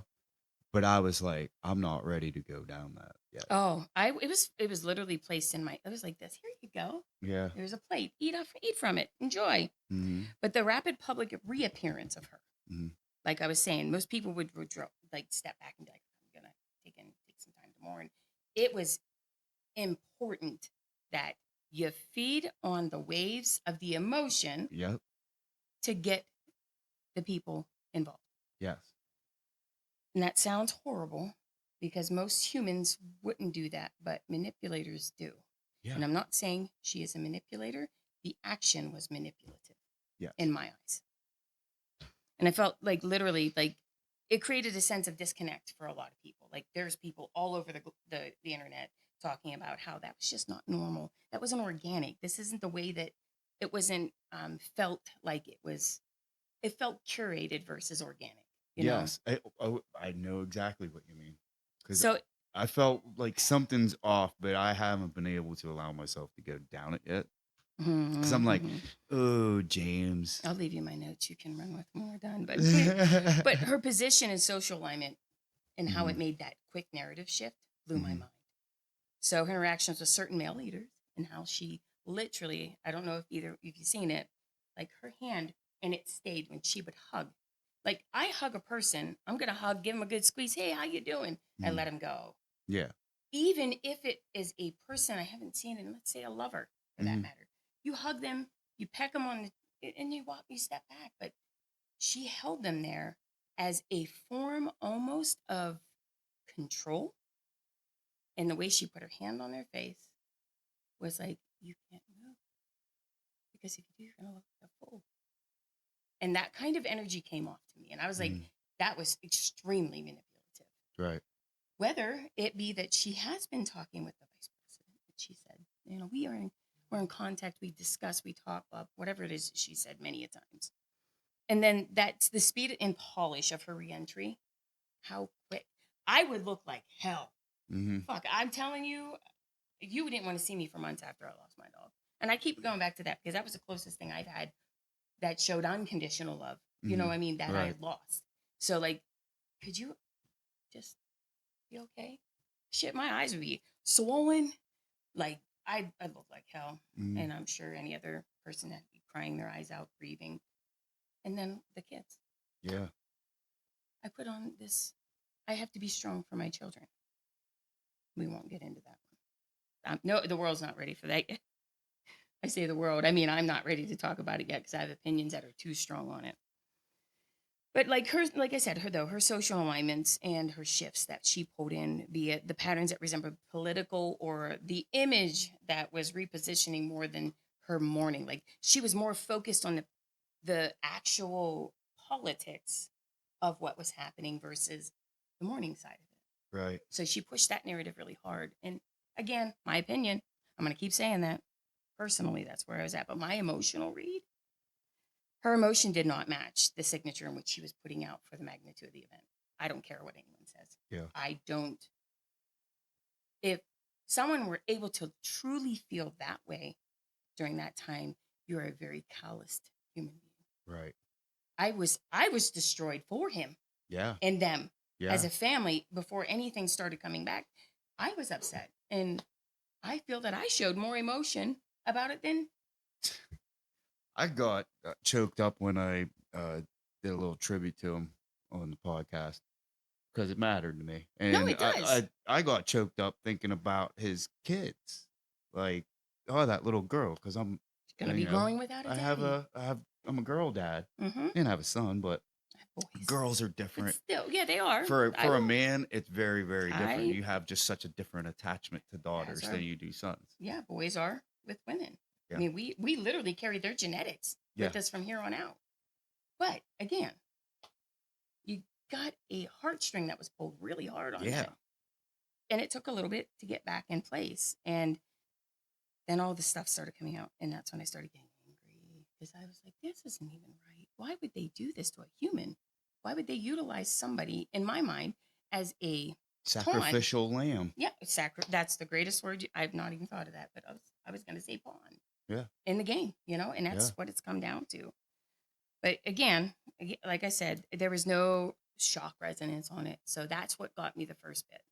but I was like, I'm not ready to go down that yet. Oh, it was literally placed in it was like this. Here you go. Yeah. There's a plate. Eat from it. Enjoy. Mm-hmm. But the rapid public reappearance of her, Mm-hmm. like I was saying, most people would like step back and be like, I'm gonna take some time to mourn. It was important that you feed on the waves of the emotion Yep. to get the people involved. Yes. And that sounds horrible because most humans wouldn't do that, but manipulators do. Yeah. And I'm not saying she is a manipulator. The action was manipulative Yes. in my eyes. And I felt like literally like it created a sense of disconnect for a lot of people. Like there's people all over the internet talking about how that was just not normal. That wasn't organic. This isn't the way that it wasn't felt like it was. It felt curated versus organic. You know? Yes. I know exactly what you mean. Because So I felt like something's off, but I haven't been able to allow myself to go down it yet. Because I'm like, oh, James. I'll leave you my notes. You can run with when we're done. But her position in social alignment and how it made that quick narrative shift blew my mind. So her interactions with certain male leaders and how she literally, I don't know if you've seen it, like her hand and it stayed when she would hug. Like I hug a person, I'm gonna hug, give him a good squeeze. Hey, how you doing? And let him go. Yeah. Even if it is a person I haven't seen in, let's say a lover for that matter. You hug them, you peck them on and you step back. But she held them there as a form almost of control. And the way she put her hand on their face was like, you can't move. Because if you do, you're going to look like a fool. And that kind of energy came off to me. And I was like, that was extremely manipulative. Right. Whether it be that she has been talking with the vice president, that she said, we're in contact, we discuss, we talk, whatever it is she said many a times. And then that's the speed and polish of her reentry. How quick. I would look like hell. Fuck, I'm telling you, you didn't want to see me for months after I lost my dog. And I keep going back to that because that was the closest thing I've had that showed unconditional love. You know what I mean? That I lost. So like, could you just be okay? Shit, my eyes would be swollen. Like I'd look like hell. And I'm sure any other person that'd be crying their eyes out, grieving. And then the kids. Yeah. I put on this, I have to be strong for my children. We won't get into that one. No, the world's not ready for that yet. I say the world, I mean, I'm not ready to talk about it yet because I have opinions that are too strong on it. But like her, like I said, her social alignments and her shifts that she pulled in, be it the patterns that resemble political or the image that was repositioning more than her mourning. Like she was more focused on the actual politics of what was happening versus the mourning side of it. Right. So she pushed that narrative really hard. And again, my opinion, I'm going to keep saying that. Personally, that's where I was at. But my emotional read, her emotion did not match the signature in which she was putting out for the magnitude of the event. I don't care what anyone says. Yeah. I don't. If someone were able to truly feel that way during that time, you're a very calloused human being. Right. I was destroyed for him Yeah. and them as Yeah. a family before anything started coming back. I was upset, and I feel that I showed more emotion about it than I got choked up when I did a little tribute to him on the podcast because it mattered to me, no, and it does. I got choked up thinking about his kids, like oh that little girl, because I'm Gonna you be know growing without a daddy. I'm a girl dad. Mm-hmm. Didn't have a son, but Boys, girls are but different. still, yeah, they are. I For a will. man, it's very very different. I You have just such a different attachment to as daughters our than you do sons. yeah, boys are with women. I Yeah. mean, we literally carry their genetics Yeah. with us from here on out. But again, you got a heartstring that was pulled really hard on Yeah. that, and it took a little bit to get back in place. And then all the stuff started coming out, and that's when I started getting angry because I was like, "This isn't even right. Why would they do this to a human? Why would they utilize somebody, in my mind, as a pawn?" Sacrificial lamb. Yeah, that's the greatest word. I've not even thought of that, but I was going to say pawn Yeah. in the game, and that's Yeah. what it's come down to. But again, like I said, there was no shock resonance on it, so that's what got me the first bit.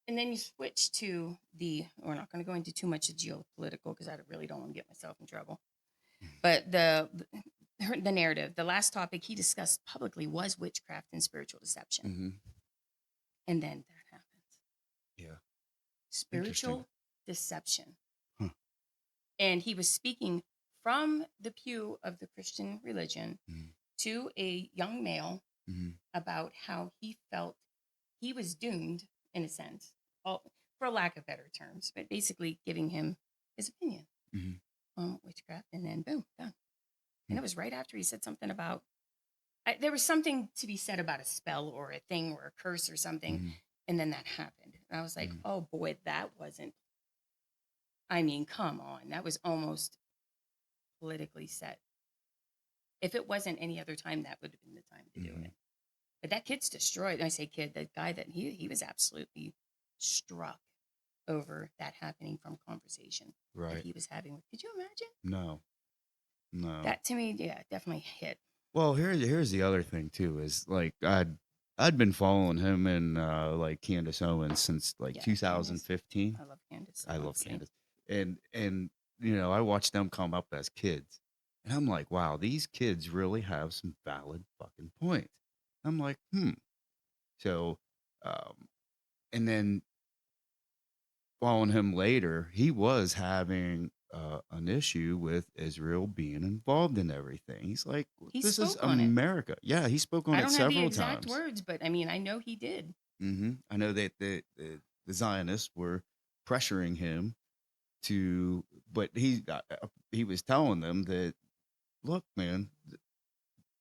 And then you switch to we're not going to go into too much of geopolitical because I really don't want to get myself in trouble. But the narrative, the last topic he discussed publicly was witchcraft and spiritual deception. Mm-hmm. And then that happens. Yeah. Spiritual deception. Huh. And he was speaking from the pew of the Christian religion Mm-hmm. to a young male Mm-hmm. about how he felt he was doomed, in a sense, for lack of better terms, but basically giving him his opinion on witchcraft. And then boom, done. And it was right after he said something about there was something to be said about a spell or a thing or a curse or something. Mm-hmm. And then that happened. And I was like, oh boy, that wasn't, I mean, come on. That was almost politically set. If it wasn't any other time, that would have been the time to do it. But that kid's destroyed. And I say kid, that guy that he was absolutely struck over that happening from conversation Right. that he was having. Could you imagine? No. That to me, yeah, definitely hit. Well, here's the other thing too is like I'd been following him and like Candace Owens since like Yeah, 2015. I love Candace. I love honestly. Candace. And I watched them come up as kids. And I'm like, wow, these kids really have some valid fucking points. I'm like, So and then following him later, he was having an issue with Israel being involved in everything. He's like, He this is spoke on it. America. Yeah, he spoke on I it don't have the several exact times. words, but I mean, I know he did. I know that the Zionists were pressuring him to, but he was telling them that, look, man,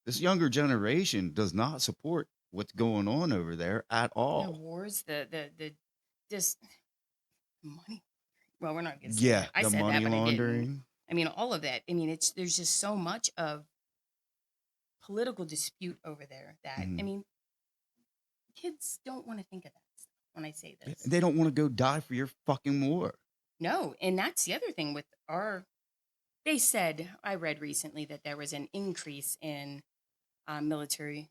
this younger generation does not support what's going on over there at The all. wars, the just money. Well, we're not going to say Yeah, that. I the said money that, but I didn't. laundering. I mean, all of that. I mean, there's just so much of political dispute over there that I mean, kids don't want to think of that stuff when I say this. They don't want to go die for your fucking war. No, and that's the other thing with they said, I read recently that there was an increase in military,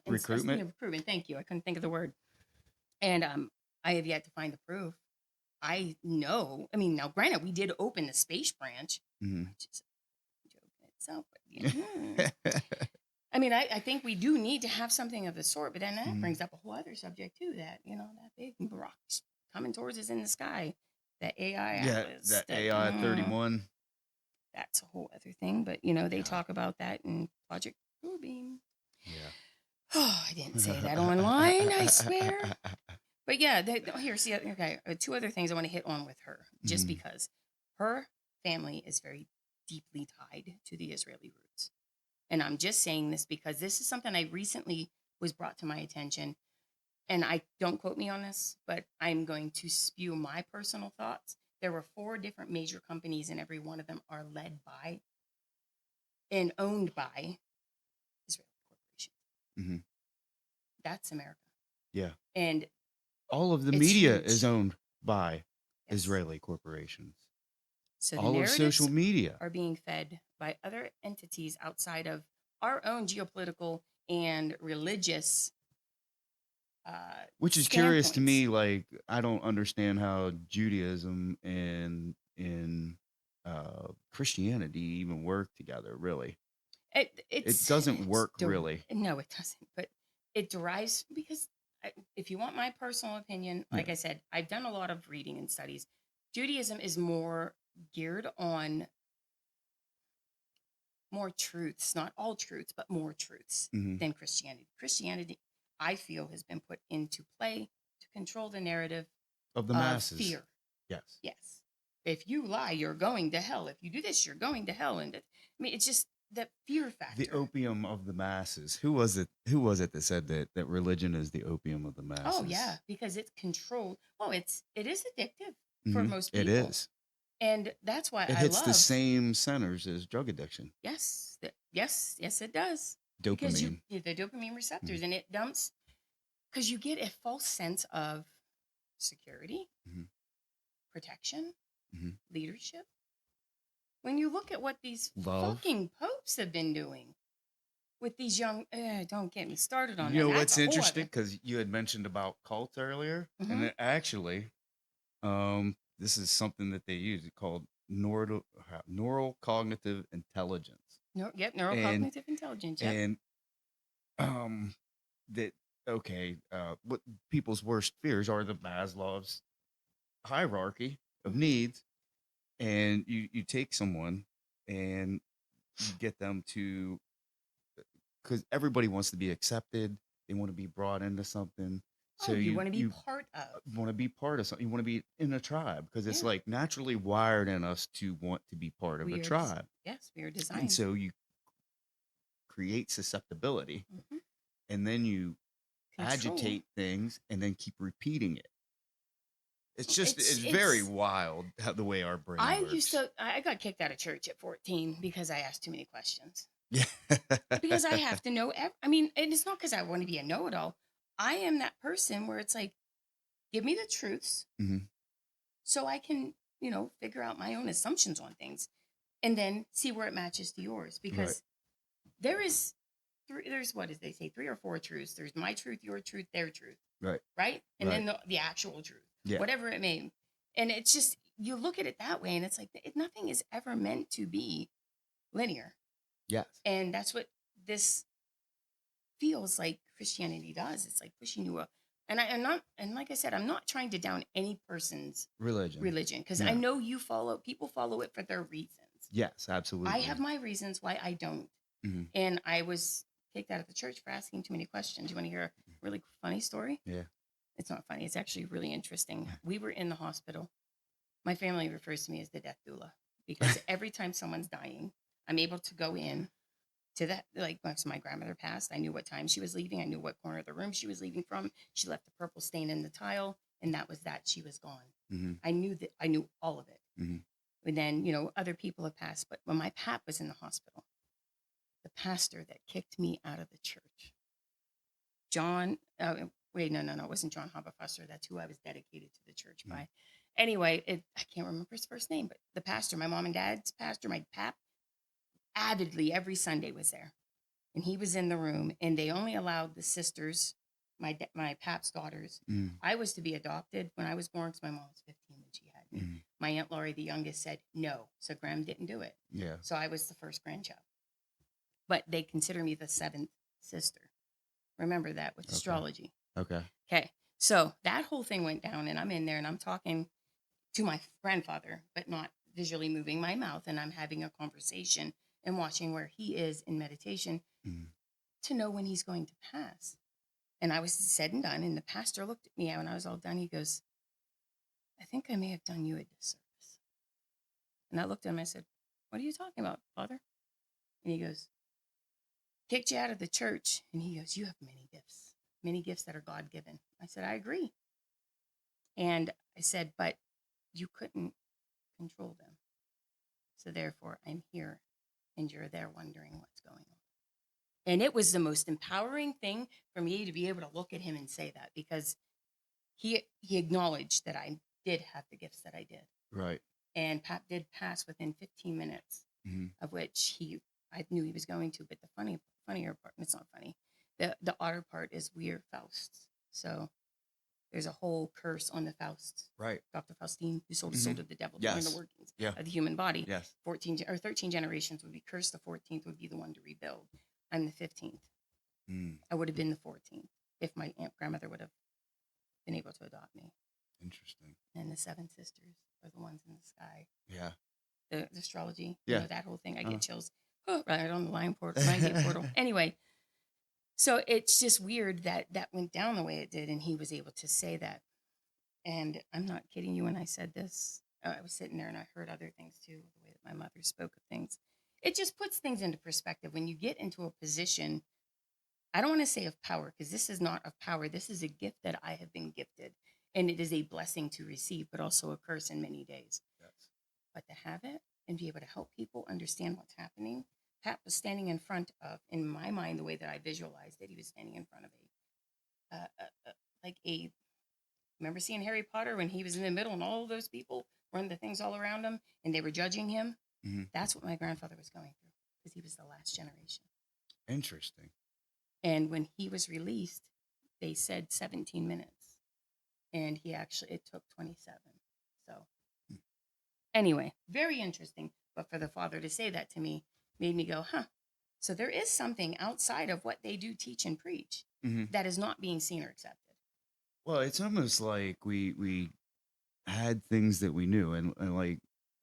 Recruitment? recruitment. Thank you. I couldn't think of the word. And I have yet to find the proof. I know. I mean, now granted, we did open the space branch, which is a joke in itself. But, I mean, I think we do need to have something of the sort, but then that brings up a whole other subject too. That that big rock coming towards us in the sky, that AI Yeah, atlas, that AI 31. that's a whole other thing. But you know, they Yeah. talk about that in Project Bluebeam. Yeah. Oh, I didn't say that online, I swear. But yeah, here's the other, okay. Two other things I want to hit on with her, just Mhm. because her family is very deeply tied to the Israeli roots. And I'm just saying this because this is something I recently was brought to my attention. And I don't quote me on this, but I'm going to spew my personal thoughts. There were 4 different major companies, and every one of them are led by and owned by Israeli corporations. Mhm. That's America. Yeah. And All of the it's media huge. is owned by Yes. Israeli corporations. So the All of narratives social media. are being fed by other entities outside of our own geopolitical and religious Which is curious to standpoints. me. Like, I don't understand how Judaism and Christianity even work together. Really, it doesn't work. Really, No, it doesn't. But it derives because if you want my personal opinion, like yeah. I said, I've done a lot of reading and studies. Judaism is more geared on more truths, not all truths, but more truths Mhm. than Christianity. Christianity, I feel, has been put into play to control the narrative Of the of masses. fear. Yes. Yes. If you lie, you're going to hell. If you do this, you're going to hell. And I mean, it's just that fear factor. The opium of the masses. Who was it? Who was it that said that religion is the opium of the masses? Oh yeah, because it's controlled. Well, it is addictive for Mhm. most It people, is. and that's why It I hits the love. same centers as drug addiction. Yes, yes, it does. Because Dopamine. the dopamine receptors, Mhm. and it dumps because you get a false sense of security, Mhm. protection, Mhm. leadership. When you look at what these Love. fucking popes have been doing with these young, don't get me started on You that. know And that's what's a whole interesting? other. Because you had mentioned about cults earlier, and Mhm. it actually, this is something that they use. It's called neural cognitive intelligence, Yep, and neurocognitive intelligence. Yep. and um, that okay. What people's worst fears are the Maslow's hierarchy of Mhm. needs, and you take someone and you get them to, because everybody wants to be accepted, they want to be brought into something, so Oh, you you want to be you part of. want to be part of something, you want to be in a tribe, because it's Yeah. like naturally wired in us to want to be part of a tribe, Yes, we are and designed. so you create susceptibility, Mhm. and then you Control. agitate things and then keep repeating it. It's very It's wild how the way our brain works. I got kicked out of church at 14 because I asked too many questions. Yeah. Because I have to know I mean, and it's not because I want to be a know-it-all. I am that person where it's like, give me the truths Mhm. so I can, figure out my own assumptions on things and then see where it matches to yours. Right. Because there is there's what did they say, 3 or 4 truths. There's my truth, your truth, their truth. Right. Right? And Right. then the actual truth, Yeah. whatever it may. And it's just, you look at it that way and it's like, nothing is ever meant to be linear. Yes. And that's what this feels like Christianity does. It's like pushing you up. And I'm not, and like I said, I'm not trying to down any person's Religion. because I Yeah. know people follow it for their reasons. Yes, absolutely. I have my reasons why I don't. Mhm. And I was kicked out of the church for asking too many questions. You want to hear a really funny story? Yeah. It's not funny. It's actually really interesting. We were in the hospital. My family refers to me as the death doula because every time someone's dying, I'm able to go in to that. Like, once my grandmother passed, I knew what time she was leaving. I knew what corner of the room she was leaving from. She left a purple stain in the tile, and that was that. She was gone. Mhm. I knew all of it. Mhm. And then, other people have passed. But when my pap was in the hospital, the pastor that kicked me out of the church, John, wait, no, it wasn't John Hobafusser. That's who I was dedicated to the church Mm. by. Anyway, I can't remember his first name, but the pastor, my mom and dad's pastor, my pap, avidly every Sunday was there. And he was in the room, and they only allowed the sisters, my pap's daughters. Mm. I was to be adopted when I was born because my mom was 15 when she had me. Mm. My Aunt Laurie, the youngest, said no. So Graham didn't do it. Yeah. So I was the first grandchild. But they consider me the 7th sister. Remember that with astrology. Okay. Okay. So that whole thing went down, and I'm in there and I'm talking to my grandfather, but not visually moving my mouth and I'm having a conversation and watching where he is in meditation Mhm. to know when he's going to pass. And I was said and done. And the pastor looked at me when I was all done. He goes, I think I may have done you a disservice. And I looked at him. I said, what are you talking about, Father? And he goes, kicked you out of the church. And he goes, you have many gifts that are God given. I said, I agree. And I said, but you couldn't control them. So therefore, I'm here and you're there wondering what's going on. And it was the most empowering thing for me to be able to look at him and say that, because he acknowledged that I did have the gifts that I did. Right. And Pat did pass within 15 minutes, of which I knew he was going to. But the funnier part, it's not funny. The odder part is we're Fausts. So there's a whole curse on the Fausts. Right. Dr. Faustine, who sold his soul to the devil, Yes. knowing the workings Yeah. of the human body. Yes. 14 or 13 generations would be cursed. The 14th would be the one to rebuild. I'm the 15th. I would have been the 14th if my grandmother would have been able to adopt me. Interesting. And the 7 sisters are the ones in the sky. Yeah. The astrology, Yeah. that whole thing. I get chills right on the line gate portal. Anyway, so it's just weird that went down the way it did, and he was able to say that. And I'm not kidding you when I said this. I was sitting there and I heard other things too, the way that my mother spoke of things. It just puts things into perspective when you get into a position. I don't want to say of power, because this is not of power. This is a gift that I have been gifted, and it is a blessing to receive, but also a curse in many days. Yes. But to have it and be able to help people understand what's happening. Pat was standing in front of, in my mind, the way that I visualized it, he was standing in front of remember seeing Harry Potter when he was in the middle and all those people were in the things all around him and they were judging him? That's what my grandfather was going through, because he was the last generation. Interesting. And when he was released, they said 17 minutes. And it took 27. So anyway, very interesting. But for the Father to say that to me made me go, huh. So there is something outside of what they do teach and preach that is not being seen or accepted. Well, it's almost like we had things that we knew, and like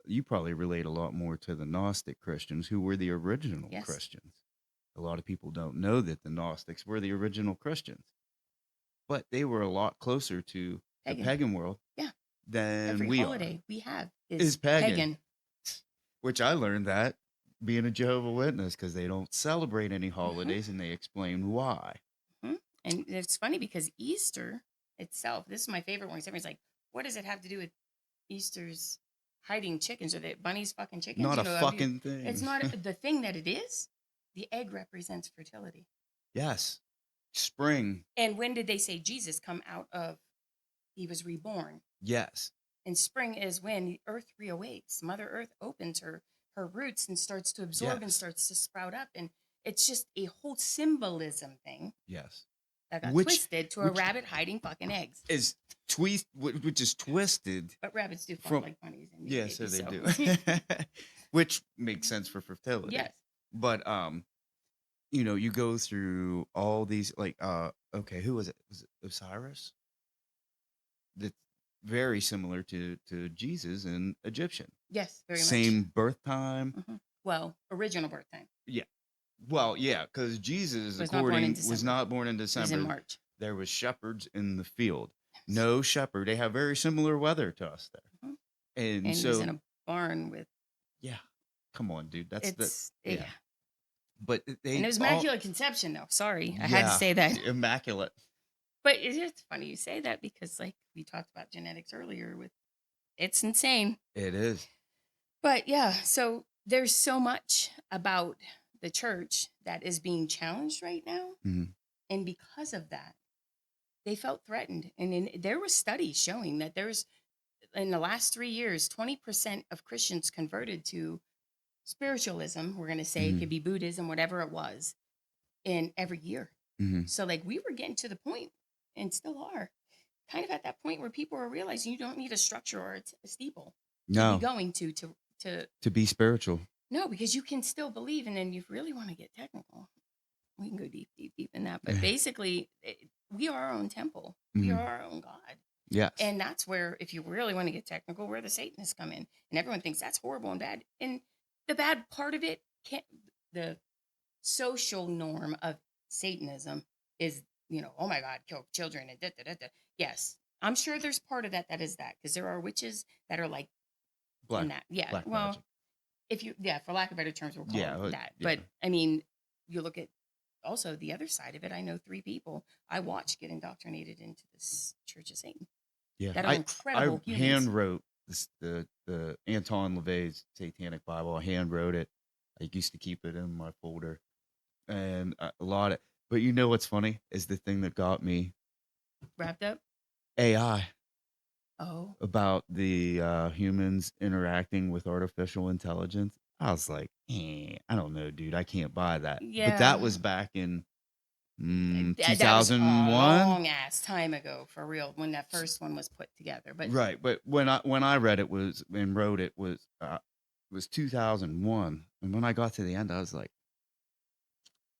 you probably relate a lot more to the Gnostic Christians, who were the original Christians. A lot of people don't know that the Gnostics were the original Christians, but they were a lot closer to the pagan world than Every we holiday are. we have is pagan. Which I learned that being a Jehovah's Witness, because they don't celebrate any holidays, and they explain why. And it's funny because Easter itself, this is my favorite one. Everyone's like, what does it have to do with Easter's hiding chickens, or the bunnies fucking chickens? Not a fucking thing. It's not the thing that it is. The egg represents fertility. Yes. Spring. And when did they say Jesus come out of, he was reborn? Yes. And spring is when the earth reawakes. Mother Earth opens her roots and starts to absorb and starts to sprout up. And it's just a whole symbolism thing. Yes. That got twisted to a rabbit hiding fucking eggs. Which is twisted. But rabbits do fuck like bunnies. And yes, babies, so they do. Which makes sense for fertility. Yes. But you go through all these, like okay, who was it? Was it Osiris? That's very similar to Jesus and Egyptian. Yes, very much. Same birth time. Well, original birth time. Yeah. Well, yeah, because Jesus, was not born in December. He was in March. There was shepherds in the field. No shepherd. They have very similar weather to us there. And so he was in a barn with. Yeah. Come on, dude. That's yeah. But and it was immaculate conception, though. Sorry, I had to say that. Immaculate. But it's funny you say that, because like we talked about genetics earlier, it's insane. It is. But yeah, so there's so much about the church that is being challenged right now. And because of that, they felt threatened. And there were studies showing that in the last 3 years, 20% of Christians converted to spiritualism. We're going to say it could be Buddhism, whatever it was, in every year. So like we were getting to the point, and still are, kind of at that point where people are realizing you don't need a structure or a steeple to be going to be spiritual. No, because you can still believe, and then you really want to get technical. We can go deep in that. But basically, we are our own temple. We are our own God. Yes. And that's where, if you really want to get technical, where the Satanists come in. And everyone thinks that's horrible and bad. And the bad part of it, the social norm of Satanism is, oh my God, kill children and da, da, da, da. Yes. I'm sure there's part of that is that, because there are witches that are like in that. Yeah. Black Well, magic. for lack of better terms, we'll call Yeah, it that. yeah. But I mean, you look at also the other side of it. I know 3 people I watched get indoctrinated into this Church of Satan Yeah, that are incredible I humans. hand wrote the Anton LaVey's Satanic Bible. I hand wrote it. I used to keep it in my folder, and a lot of. But you know what's funny is the thing that got me Wrapped up. AI Oh, about the humans interacting with artificial intelligence. I was like, I don't know, dude. I can't buy that. But yeah. that was back in That was a 2001. long ass time ago, for real, when that first one was put together. But Right, but when I read it was and wrote it was 2001, and when I got to the end, I was like,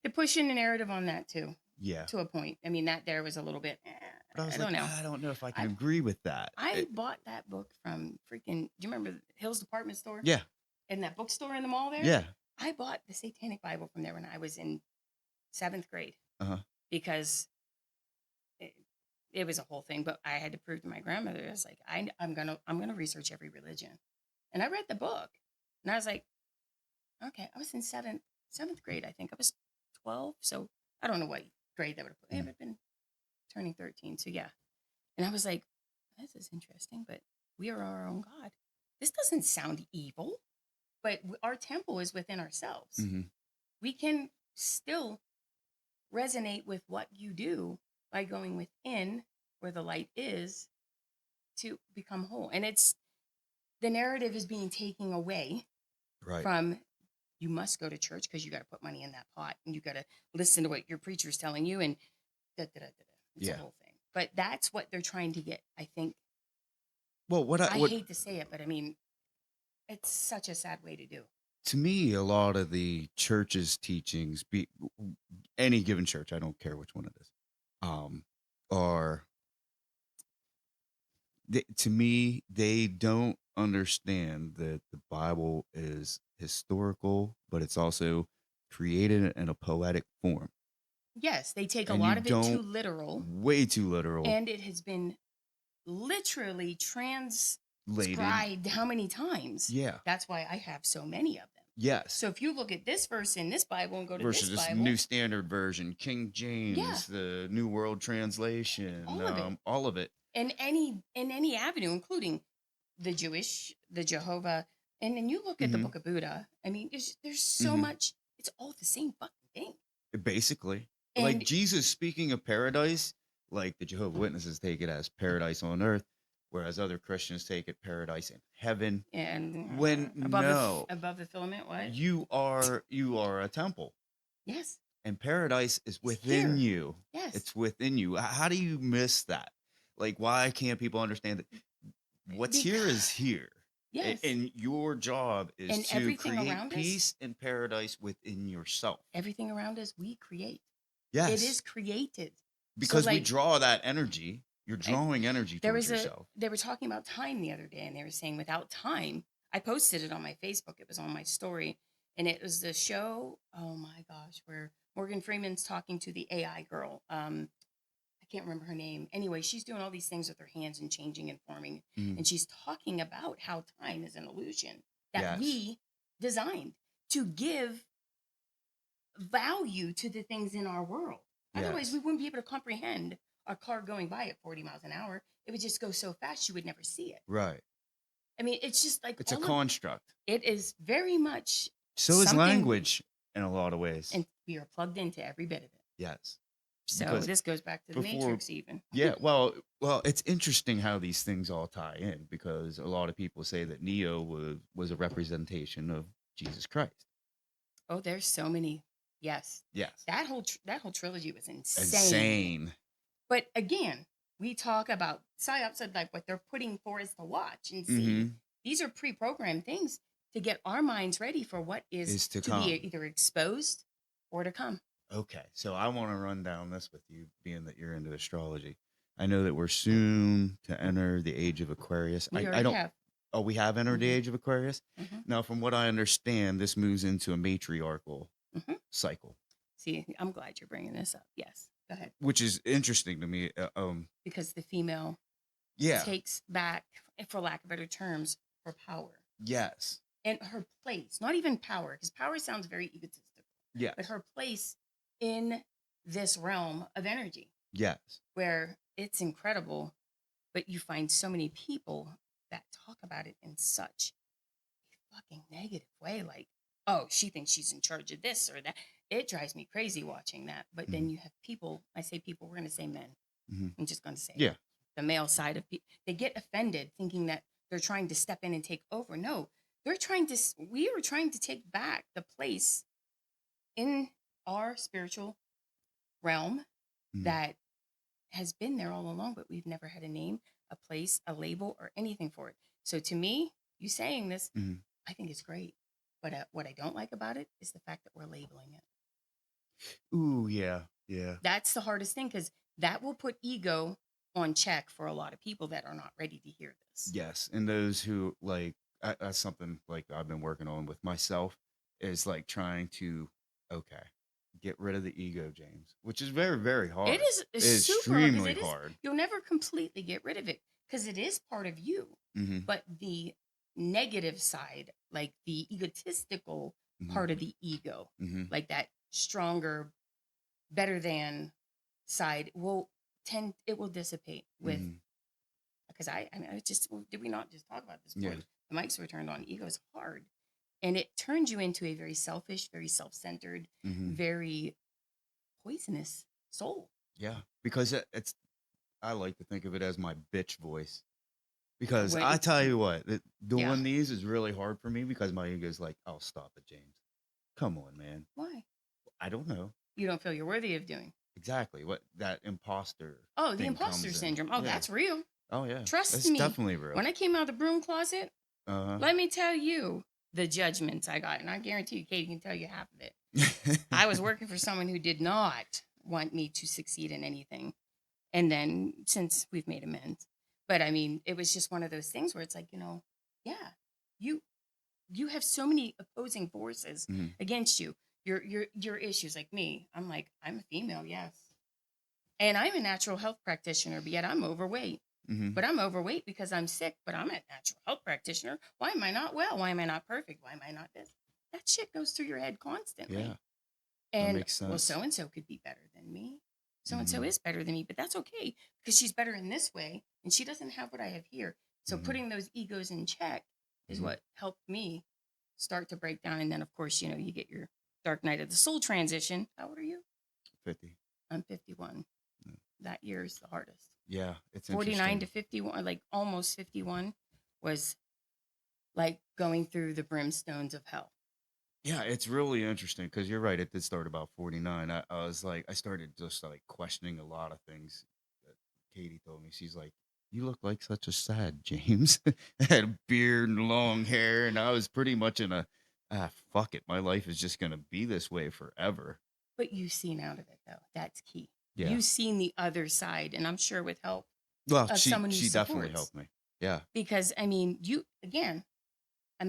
they're pushing the narrative on that too, yeah. to a point. I mean, that there was a little bit. But I was I like, don't know. I don't know if I can I agree with that. I bought that book from freaking. Do you remember Hill's Department Store? Yeah, In that bookstore in the mall there. yeah, I bought the Satanic Bible from there when I was in 7th grade, uh-huh. because it was a whole thing. But I had to prove to my grandmother, I was like, I'm gonna research every religion, and I read the book, and I was like, okay, I was in seventh grade. I think I was 12, so I don't know what grade that would have put. I would have been turning 13, so yeah. And I was like, this is interesting, but we are our own God. This doesn't sound evil, but our temple is within ourselves. Mm-hmm. We can still resonate with what you do by going within where the light is to become whole. And the narrative is being taken away Right. from, you must go to church because you got to put money in that pot and you got to listen to what your preacher's telling you, and da, da, da, da, da. It's a whole thing. But that's what they're trying to get, I think. Well, I hate to say it, but I mean, it's such a sad way to do. To me, a lot of the church's teachings, be any given church, I don't care which one it is, are to me, they don't understand that the Bible is historical, but it's also created in a poetic form. Yes, they take a And lot of it too literal. Way too literal. And it has been literally transcribed how many times? Yeah. That's why I have so many of them. Yes. So if you look at this verse in this Bible and go to versus this this Bible, New Standard Version, King James, the New World Translation, all of it. In any avenue, including the Jewish, the Jehovah, and then you look at the Book of Buddha. I mean, there's so much. It's all the same fucking thing. Basically, And like Jesus speaking of paradise, like the Jehovah's Witnesses take it as paradise on earth, whereas other Christians take it paradise in heaven. And when above the filament, what? You are a temple. Yes. And paradise is within you. Yes. It's within you. How do you miss that? Like, why can't people understand that what's here is here? Yes. And your job is to create peace and paradise within yourself. Everything around us, we create. Yes. It is created. Because we draw that energy. You're drawing energy towards yourself. They were talking about time the other day, and they were saying without time, I posted it on my Facebook. It was on my story. And it was the show, oh my gosh, where Morgan Freeman's talking to the AI girl. I can't remember her name. Anyway, she's doing all these things with her hands and changing and forming. And she's talking about how time is an illusion that we designed to give value to the things in our world. Otherwise, we wouldn't be able to comprehend a car going by at 40 miles an hour. It would just go so fast you would never see it. Right. I mean, it's just like it's a construct. It is very much. So is language in a lot of ways. And we are plugged into every bit of it. Yes. So because this goes back to the Matrix even. Yeah, well, it's interesting how these things all tie in, because a lot of people say that Neo was a representation of Jesus Christ. Oh, there's so many. Yes. Yes. That whole trilogy was insane. But again, we talk about psyops, like what they're putting for us to watch and see. These are pre-programmed things to get our minds ready for what is to be either exposed or to come. Okay, so I want to run down this with you, being that you're into astrology. I know that we're soon to enter the age of Aquarius. We I already don't. have. Oh, we have entered the Mhm. age of Aquarius. Mhm. Now, from what I understand, this moves into a matriarchal Mhm. cycle, See, I'm glad you're bringing this up. Yes, go ahead. which is interesting to me. Because the female Yeah. takes back, for lack of better terms, her power Yes. and her place. Not even power, because power sounds very egotistical, Yes. but her place in this realm of energy, Yes. where it's incredible, but you find so many people that talk about it in such a fucking negative way, like, oh, she thinks she's in charge of this or that. It drives me crazy watching that. But then Mhm. you have people, I say people, we're going to say men. Hmm. I'm just going to say it. Yeah. The male side of people, they get offended thinking that they're trying to step in and take over. No, they're trying to, we are trying to take back the place in our spiritual realm Mhm. that has been there all along, but we've never had a name, a place, a label, or anything for it. So to me, you saying this, Mhm. I think it's great. But what I don't like about it is the fact that we're labeling it. Ooh, yeah. Yeah. That's the hardest thing, because that will put ego on check for a lot of people that are not ready to hear this. Yes. And those who like, that's something like I've been working on with myself is like trying to, okay, get rid of the ego, James, which is very, very hard. It is It's super hard, because extremely it is, hard. you'll never completely get rid of it because it is part of you. Hmm. But the negative side, like the egotistical Hmm. part of the ego, Hmm. like that stronger, better than side it will dissipate with, Hmm. because I mean, it's just, did we not just talk about this before Yeah. the mics were turned on? Ego is hard, and it turns you into a very selfish, very self-centered, Hmm. very poisonous soul. Yeah. Because it's, I like to think of it as my bitch voice. Because I When, tell you what, yeah, doing these is really hard for me because my ego's like, oh, stop it, James. Come on, man. why? I don't know. You don't feel you're worthy of doing. Exactly what that imposter Oh, the thing imposter comes in. syndrome. Oh, Yeah. that's real. Oh yeah. Trust It's me. definitely real. When I came out of the broom closet, Uh let me tell you the judgments I got. And I guarantee you, Katie can tell you half of it. huh. I was working for someone who did not want me to succeed in anything. And then since we've made amends. But I mean, it was just one of those things where it's like, yeah, you you have so many opposing forces Mhm. against you. Your issues, like me. I'm like, I'm a female, yes. And I'm a natural health practitioner, but yet I'm overweight. Mhm. But I'm overweight because I'm sick, but I'm a natural health practitioner. Why am I not well? Why am I not perfect? Why am I not this? That shit goes through your head constantly. Yeah, that And makes well, sense. so and so could be better than me. So and so Mhm. is better than me, but that's okay because she's better in this way and she doesn't have what I have here. So Mhm. putting those egos in check is Mhm. what helped me start to break down. And then, of course, you get your dark night of the soul transition. How old are you? 50. I'm 51. Mm. That year is the hardest. Yeah, it's 49 to interesting. 51, like almost 51, was like going through the brimstones of hell. Yeah, it's really interesting because you're right. It did start about 49. I was like, I started just like questioning a lot of things that Katie told me. She's like, you look like such a sad James. I had a beard and long hair, and I was pretty much in a, fuck it. My life is just going to be this way forever. But you've seen out of it, though. That's key. Yeah. You've seen the other side, and I'm sure with help Well, of she someone who she definitely supports. helped me. Yeah. Because, I mean, again, a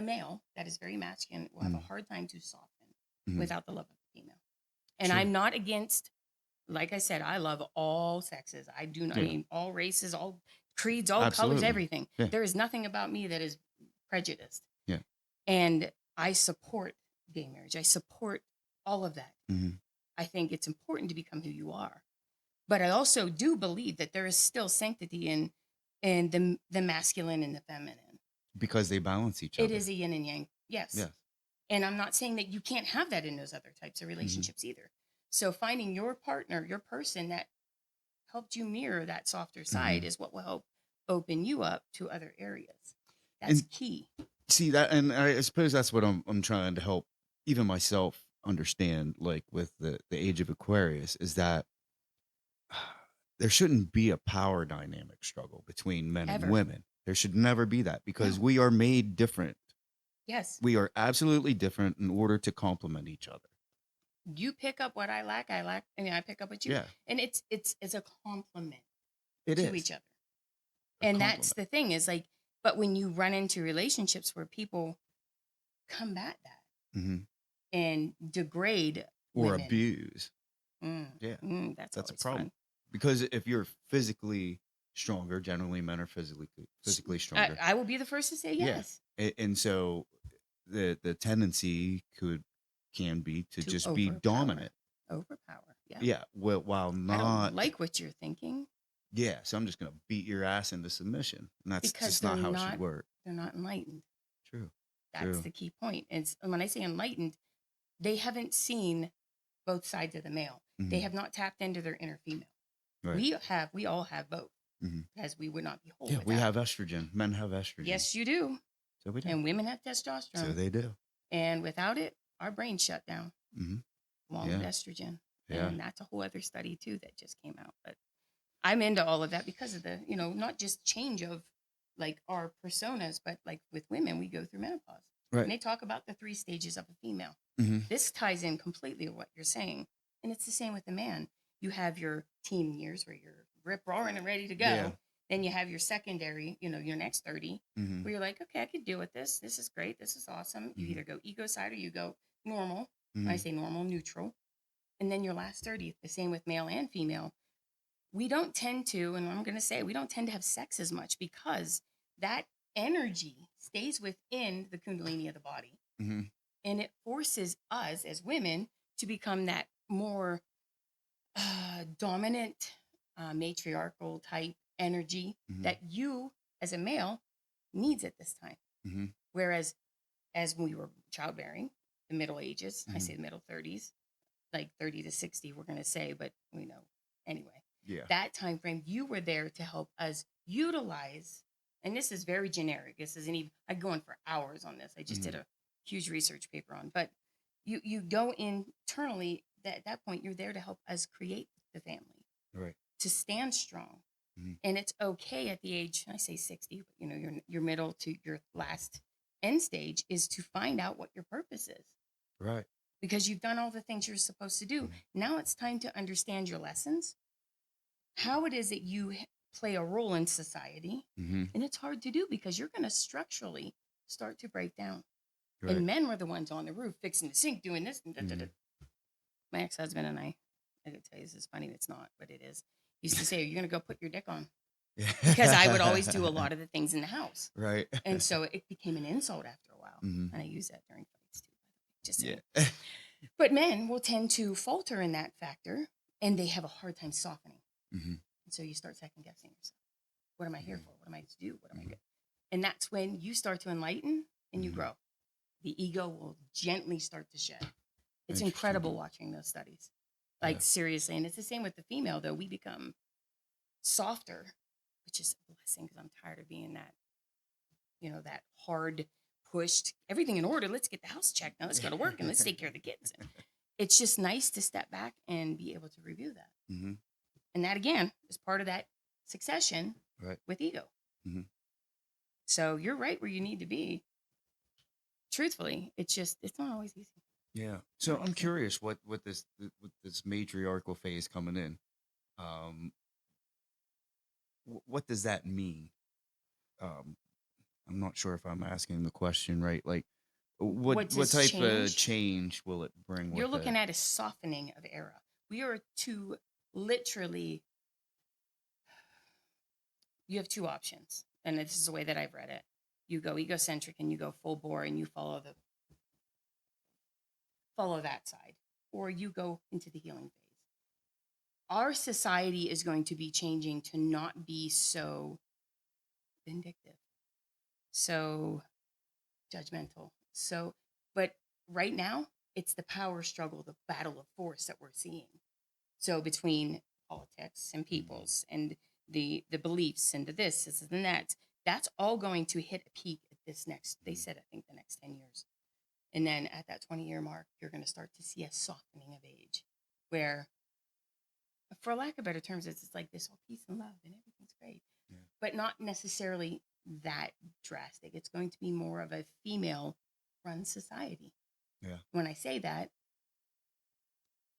male that is very masculine will have a Mm. hard time to soften Mhm. without the love of the female. And True. I'm not against, like I said, I love all sexes. I do not, I Yeah. mean, all races, all creeds, all colors, Absolutely. everything. Yeah. There is nothing about me that is prejudiced. Yeah. And I support gay marriage. I support all of that. Mhm. I think it's important to become who you are. But I also do believe that there is still sanctity in the masculine and the feminine. Because they balance each It other. is a yin and yang. Yes. Yes. And I'm not saying that you can't have that in those other types of Mhm. relationships either. So finding your partner, your person that helped you mirror that softer side Mhm. is what will help open you up to other areas. That's And key. see that, and I suppose that's what I'm trying to help even myself understand. Like with the age of Aquarius, is that there shouldn't be a power dynamic struggle between men and Ever. women. There should never be that because No. we are made different. Yes. We are absolutely different in order to complement each other. You pick up what I lack, I mean, I pick up what you, Yeah, and it's a compliment it to is each other. a And that's compliment. the thing is like, but when you run into relationships where people combat that Hmm. and degrade Or women, abuse. mm, Yeah, that's that's a always problem. fun. Because if you're physically stronger, generally men are physically I, stronger. I will be the first to say Yeah, yes. and so the tendency can be to To just be dominant. overpower. Yeah. Yeah, while I don't not. like what you're thinking Yeah, so I'm just gonna beat your ass into submission, and that's because just not how it should work. they're not enlightened. True, That's true. the key point. And when I say enlightened, they haven't seen both sides of the male. They Hmm. have not tapped into their inner female. Right. We all have both, Hmm. as we would not be whole Yeah, we without. have estrogen. Men have estrogen. Yes, you do. So we do. And women have So testosterone. they do. And without it, our brains shut down Hmm. along with Yeah. estrogen. Yeah. And that's a whole other study too that just came out. But I'm into all of that because of the, not just change of like our personas, but like with women, we go through menopause. Right. And they talk about the 3 stages of a female. Hmm. This ties in completely with what you're saying. And it's the same with the man. You have your teen years where you're rip roaring and ready to go. Yeah. Then you have your secondary, your next 30, Hmm. where you're like, okay, I could deal with this. This is great. This is awesome. You Mhm. either go ego side or you go normal. Hmm. When I say normal, neutral. And then your last 30, the same with male and female. We don't tend to, and I'm going to say, we don't tend to have sex as much because that energy stays within the kundalini of the body. Hmm. And it forces us as women to become that more dominant, matriarchal type energy Hmm. that you as a male needs at this time. Hmm. Whereas as we were childbearing, the middle ages, I Mhm. say the middle 30s, like 30 to 60, we're going to say, but we know anyway. Yeah. That time frame, you were there to help us utilize, and this is very generic. This isn't even, I go on for hours on this. I just did Mhm. a huge research paper on, but you go internally, that at that point, you're there to help us create the family, Right. to stand strong. Mhm. And it's okay at the age, I say 60, but your middle to your last end stage is to find out what your purpose is Right. because you've done all the things you're supposed to do. Mhm. Now it's time to understand your lessons, how it is that you play a role in society. Hmm. And it's hard to do because you're going to structurally start to break down. Right. And men were the ones on the roof fixing the sink, doing this. And Mhm. My ex-husband and I could tell you this is funny. It's not, but it is. He used to say, "Are you going to go put your dick on?" Because I would always do a lot of the things in the house. Right. And so it became an insult after a while. Mhm. And I use that during fights too. Just saying. Yeah. But men will tend to falter in that factor and they have a hard time softening. Hmm. And so you start second guessing yourself. What am I here Mhm. for? What am I to do? What am I Mhm. good? And that's when you start to enlighten and you Mhm. grow. The ego will gently start to shed. It's Interesting. incredible watching those studies. Like Yeah. seriously. And it's the same with the female, though. We become softer, which is a blessing because I'm tired of being that, that hard pushed, everything in order. Let's get the house checked. Now let's go to work and let's take care of the kids. It's just nice to step back and be able to review that. Hmm. And that again is part of that succession Right. with ego. Mhm. So you're right where you need to be. Truthfully, it's not always easy. Yeah. So Not I'm easy. curious what this matriarchal phase coming in. Um, what does that mean? Um, I'm not sure if I'm asking the question right. Like, What what does type of change? change will it bring You're with looking it? at a softening of era. We are to literally, you have 2 options. And this is the way that I've read it. You go egocentric and you go full bore and you follow that side, or you go into the healing phase. Our society is going to be changing to not be so vindictive, so judgmental. But right now, it's the power struggle, the battle of force that we're seeing. So between politics and peoples and the beliefs and this and that, that's all going to hit a peak at this next, they said, I think the next 10 years. And then at that 20-year mark, you're going to start to see a softening of age where, for lack of better terms, it's like this all peace and love and everything's great, Yeah. but not necessarily that drastic. It's going to be more of a female run society. Yeah. When I say that,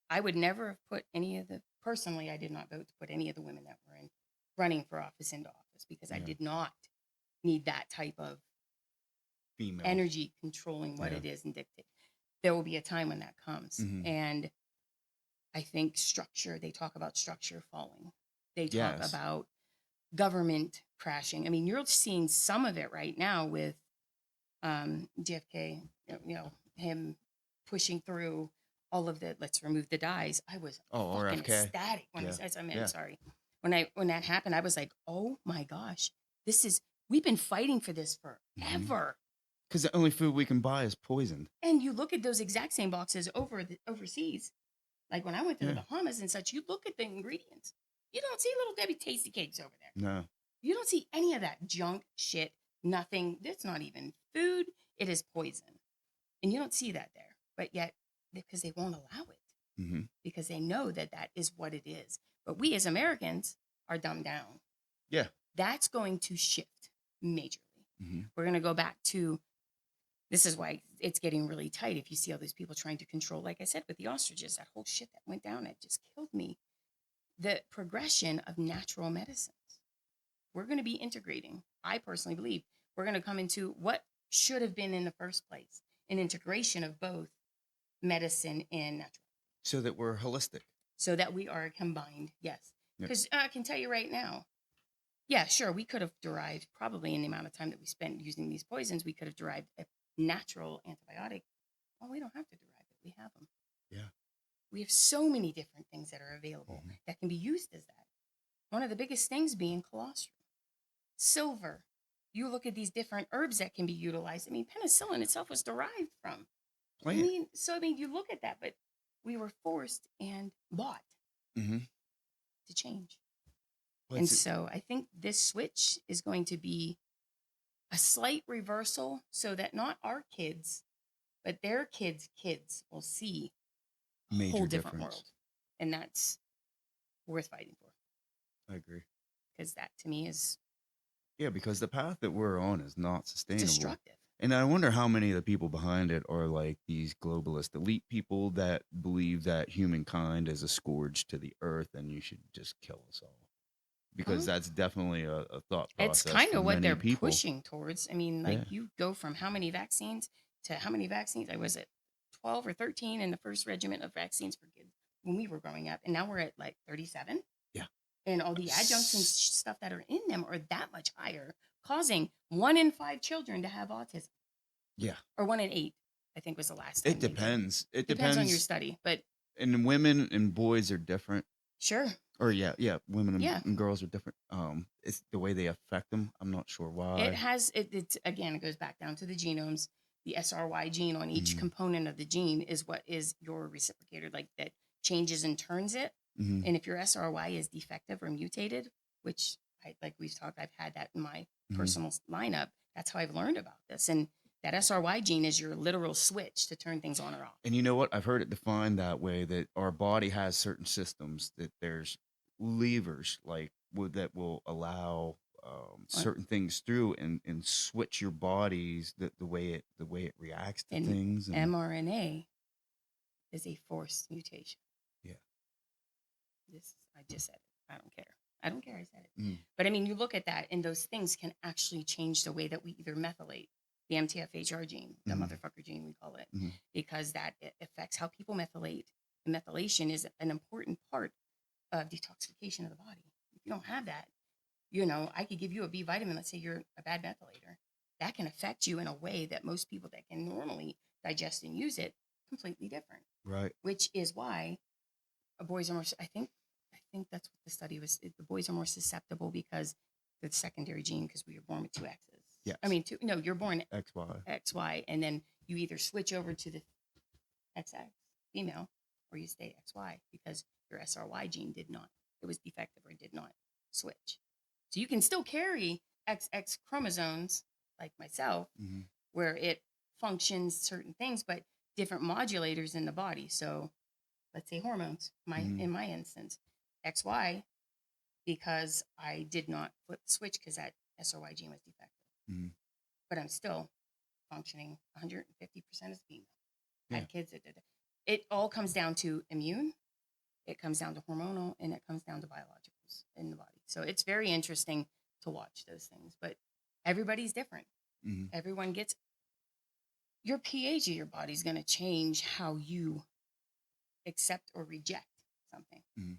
I would never have put any of the, personally, I did not vote to put any of the women that were running for office into office because I Yeah. did not need that type of Female. energy controlling what it is and dictate. There will be a time when that comes. Mhm. And I think structure, they talk about structure falling. They talk Yes. about government crashing. I mean, you're seeing some of it right now with JFK, him pushing through all of the let's remove the dyes. I was fucking RFK. ecstatic when he says, Yeah. sorry. When that happened, I was like, oh my gosh, we've been fighting for this forever. Because the only food we can buy is poisoned. And you look at those exact same boxes overseas. Like when I went to the Bahamas and such, you look at the ingredients. You don't see little Debbie tasty cakes over there. No. You don't see any of that junk shit. Nothing. It's not even food. It is poison. And you don't see that there. But yet, because they won't allow it. Mm-hmm. Because they know that is what it is. But we as Americans are dumbed down. Yeah. That's going to shift majorly. Mm-hmm. We're going to go back to, this is why it's getting really tight. If you see all these people trying to control, like I said, with the ostriches, that whole shit that went down, it just killed me. The progression of natural medicines. We're going to be integrating. I personally believe we're going to come into what should have been in the first place, an integration of both medicine and natural. So that we're holistic. So that we are combined, yes. Because I can tell you right now, yeah, sure, we could have derived, probably in the amount of time that we spent using these poisons, we could have derived a natural antibiotic. Well, we don't have to derive it. We have them. Yeah. We have so many different things that are available that can be used as that. One of the biggest things being colostrum, silver. You look at these different herbs that can be utilized. I mean, penicillin itself was derived from plant. You look at that, but we were forced and bought to change. So I think this switch is going to be a slight reversal so that not our kids, but their kids' kids will see a whole different world. And that's worth fighting for. I agree. Because that to me is... Yeah, because the path that we're on is not sustainable. Destructive. And I wonder how many of the people behind it are like these globalist elite people that believe that humankind is a scourge to the earth and you should just kill us all. Because that's definitely a thought process. It's kind of what they're people. pushing towards. I mean, you go from how many vaccines to how many vaccines? I was at 12 or 13 in the first regiment of vaccines for kids when we were growing up. And now we're at like 37. Yeah. And all the adjuncts and stuff that are in them are that much higher, causing 1 in 5 children to have autism. Yeah. Or 1 in 8, I think was the last time. It depends. It depends on your study. But and women and boys are different. Sure. Or women and girls are different. It's the way they affect them. I'm not sure why. It again, it goes back down to the genomes. The SRY gene on each component of the gene is what is your reciprocator, like that changes and turns it. And if your SRY is defective or mutated, which we've talked, I've had that in my personal lineup. That's how I've learned about this. And that SRY gene is your literal switch to turn things on or off. And you know what? I've heard it defined that way, that our body has certain systems, that there's levers that will allow certain things through and switch your bodies the way it reacts to things. And mRNA is a forced mutation. Yeah. I just said it. I don't care. I said it. But I mean, you look at that, and those things can actually change the way that we either methylate the MTFHR gene, the motherfucker gene we call it, because that affects how people methylate. And methylation is an important part of detoxification of the body. If you don't have that, I could give you a B vitamin. Let's say you're a bad methylator. That can affect you in a way that most people that can normally digest and use it completely different. Right. Which is why boys are more. I think that's what the study was. The boys are more susceptible because the secondary gene, because we were born with 2 X's. Yeah. I mean, you're born XY, and then you either switch over to the XX female or you stay XY because your SRY gene did not. It was defective or did not switch. So you can still carry XX chromosomes like myself, where it functions certain things, but different modulators in the body. So let's say hormones, in my instance, XY, because I did not flip the switch because that SRY gene was defective. But I'm still functioning 150% as female. I had kids that did it. it all comes down to immune, it comes down to hormonal, and it comes down to biologicals in the body. So it's very interesting to watch those things, but everybody's different. Mm-hmm. Everyone gets your pH of your body's going to change how you accept or reject something. Mm-hmm.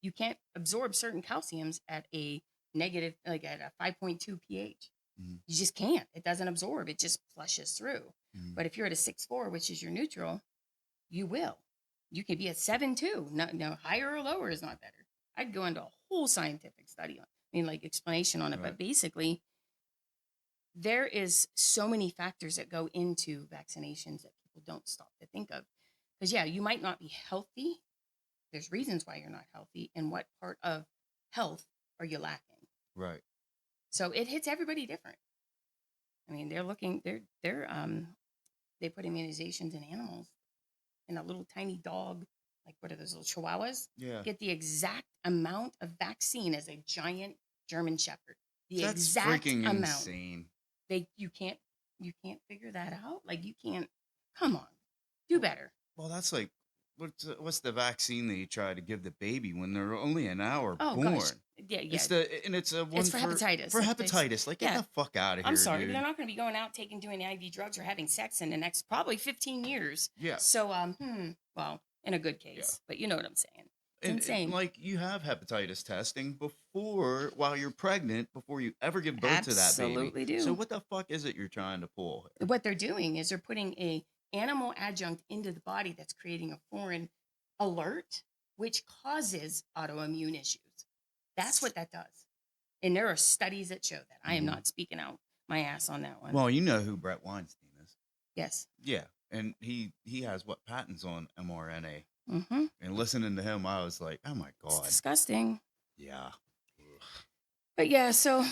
You can't absorb certain calciums at a negative, like at a 5.2 pH. Mm-hmm. You just can't. It doesn't absorb. It just flushes through. Mm-hmm. But if you're at a 6.4, which is your neutral, you will. You could be at 7.2. No, higher or lower is not better. I'd go into a whole scientific study on, like explanation on it. Right. But basically, there is so many factors that go into vaccinations that people don't stop to think of. Because yeah, you might not be healthy. There's reasons why you're not healthy, and what part of health are you lacking? Right. So it hits everybody different. I mean, they put immunizations in animals, and a little tiny dog, like what are those little chihuahuas? Yeah. Get the exact amount of vaccine as a giant German Shepherd. The That's exact freaking amount. insane. You can't figure that out. Like you can't. Come on, do better. Well, that's like what's the vaccine that you try to give the baby when they're only an hour Oh born? gosh, yeah. It's a one It's for hepatitis. For hepatitis. Like, get yeah. the fuck out of here, I'm sorry, dude. but they're not going to be going out doing IV drugs or having sex in the next probably 15 years. Yeah. So well, in a good case, but you know what I'm saying. It's insane. Like, you have hepatitis testing while you're pregnant, before you ever give birth to that baby. Absolutely do. So what the fuck is it you're trying to pull? What they're doing is they're putting a animal adjunct into the body that's creating a foreign alert, which causes autoimmune issues. That's what that does. And there are studies that show that. I am not speaking out my ass on that one. Well, you know who Brett Weinstein is. Yes. Yeah. And he has what, patents on mRNA. Mm-hmm. And listening to him, I was like, oh my God. It's disgusting. Yeah. But yeah, so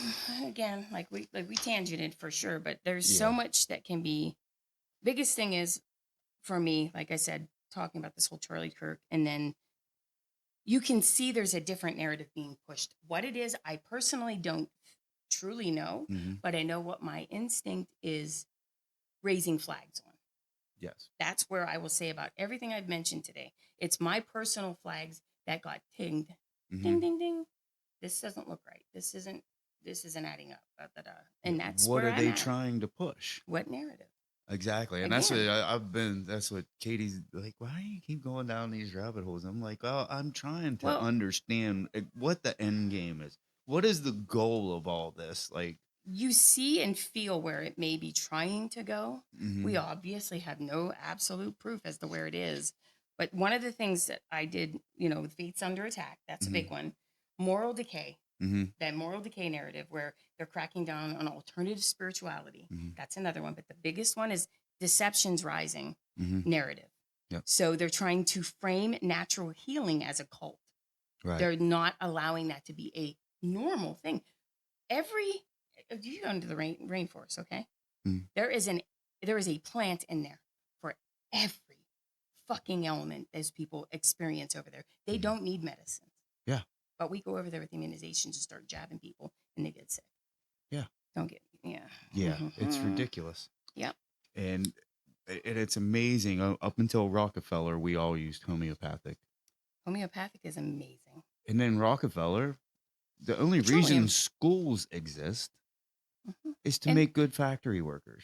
again, like we tangented for sure, but there's so much that can be. Biggest thing is for me, like I said, talking about this whole Charlie Kirk, and then you can see there's a different narrative being pushed. What it is, I personally don't truly know, but I know what my instinct is raising flags on. Yes. That's where I will say about everything I've mentioned today. It's my personal flags that got pinged. Ding, ding, ding. This doesn't look right. This isn't adding up. And that's what where are I'm they at. trying to push? What narrative? Exactly. And Again. that's what Katie's like, why do you keep going down these rabbit holes? I'm like, oh, I'm trying to understand what the end game is. What is the goal of all this? Like, you see and feel where it may be trying to go. We obviously have no absolute proof as to where it is. But one of the things that I did, with Faith's Under Attack, that's a big one. Moral decay. That moral decay narrative where they're cracking down on alternative spirituality. That's another one. But the biggest one is deception's rising narrative. Yep. So they're trying to frame natural healing as a cult. Right. They're not allowing that to be a normal thing. You go into the rainforest, okay? There is a plant in there for every fucking element those people experience over there. They don't need medicine. Yeah. But we go over there with immunizations and start jabbing people, and they get sick. Yeah. Don't get Yeah. It's ridiculous. Yep. And it's amazing. Up until Rockefeller, we all used homeopathic. Homeopathic is amazing. And then Rockefeller, the only reason schools exist is to make good factory workers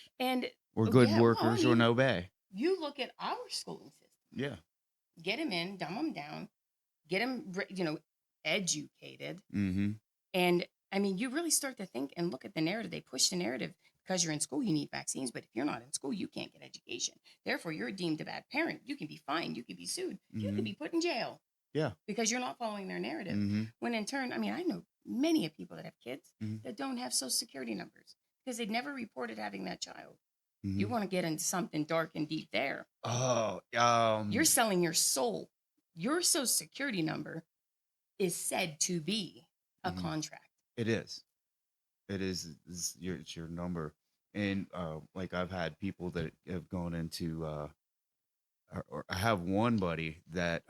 or good workers or no pay. You look at our schooling system. Yeah. Get them in, dumb them down, get them, educated. And I mean, you really start to think and look at the narrative. They push the narrative because you're in school, you need vaccines. But if you're not in school, you can't get education. Therefore, you're deemed a bad parent. You can be fined. You can be sued. You can be put in jail. Yeah. Because you're not following their narrative. When in turn, I mean, I know many of people that have kids that don't have social security numbers because they'd never reported having that child. You want to get into something dark and deep there. Oh, you're selling your soul. Your social security number is said to be a contract. It is. It's your number. And like, I've had people that have gone into or I have one buddy that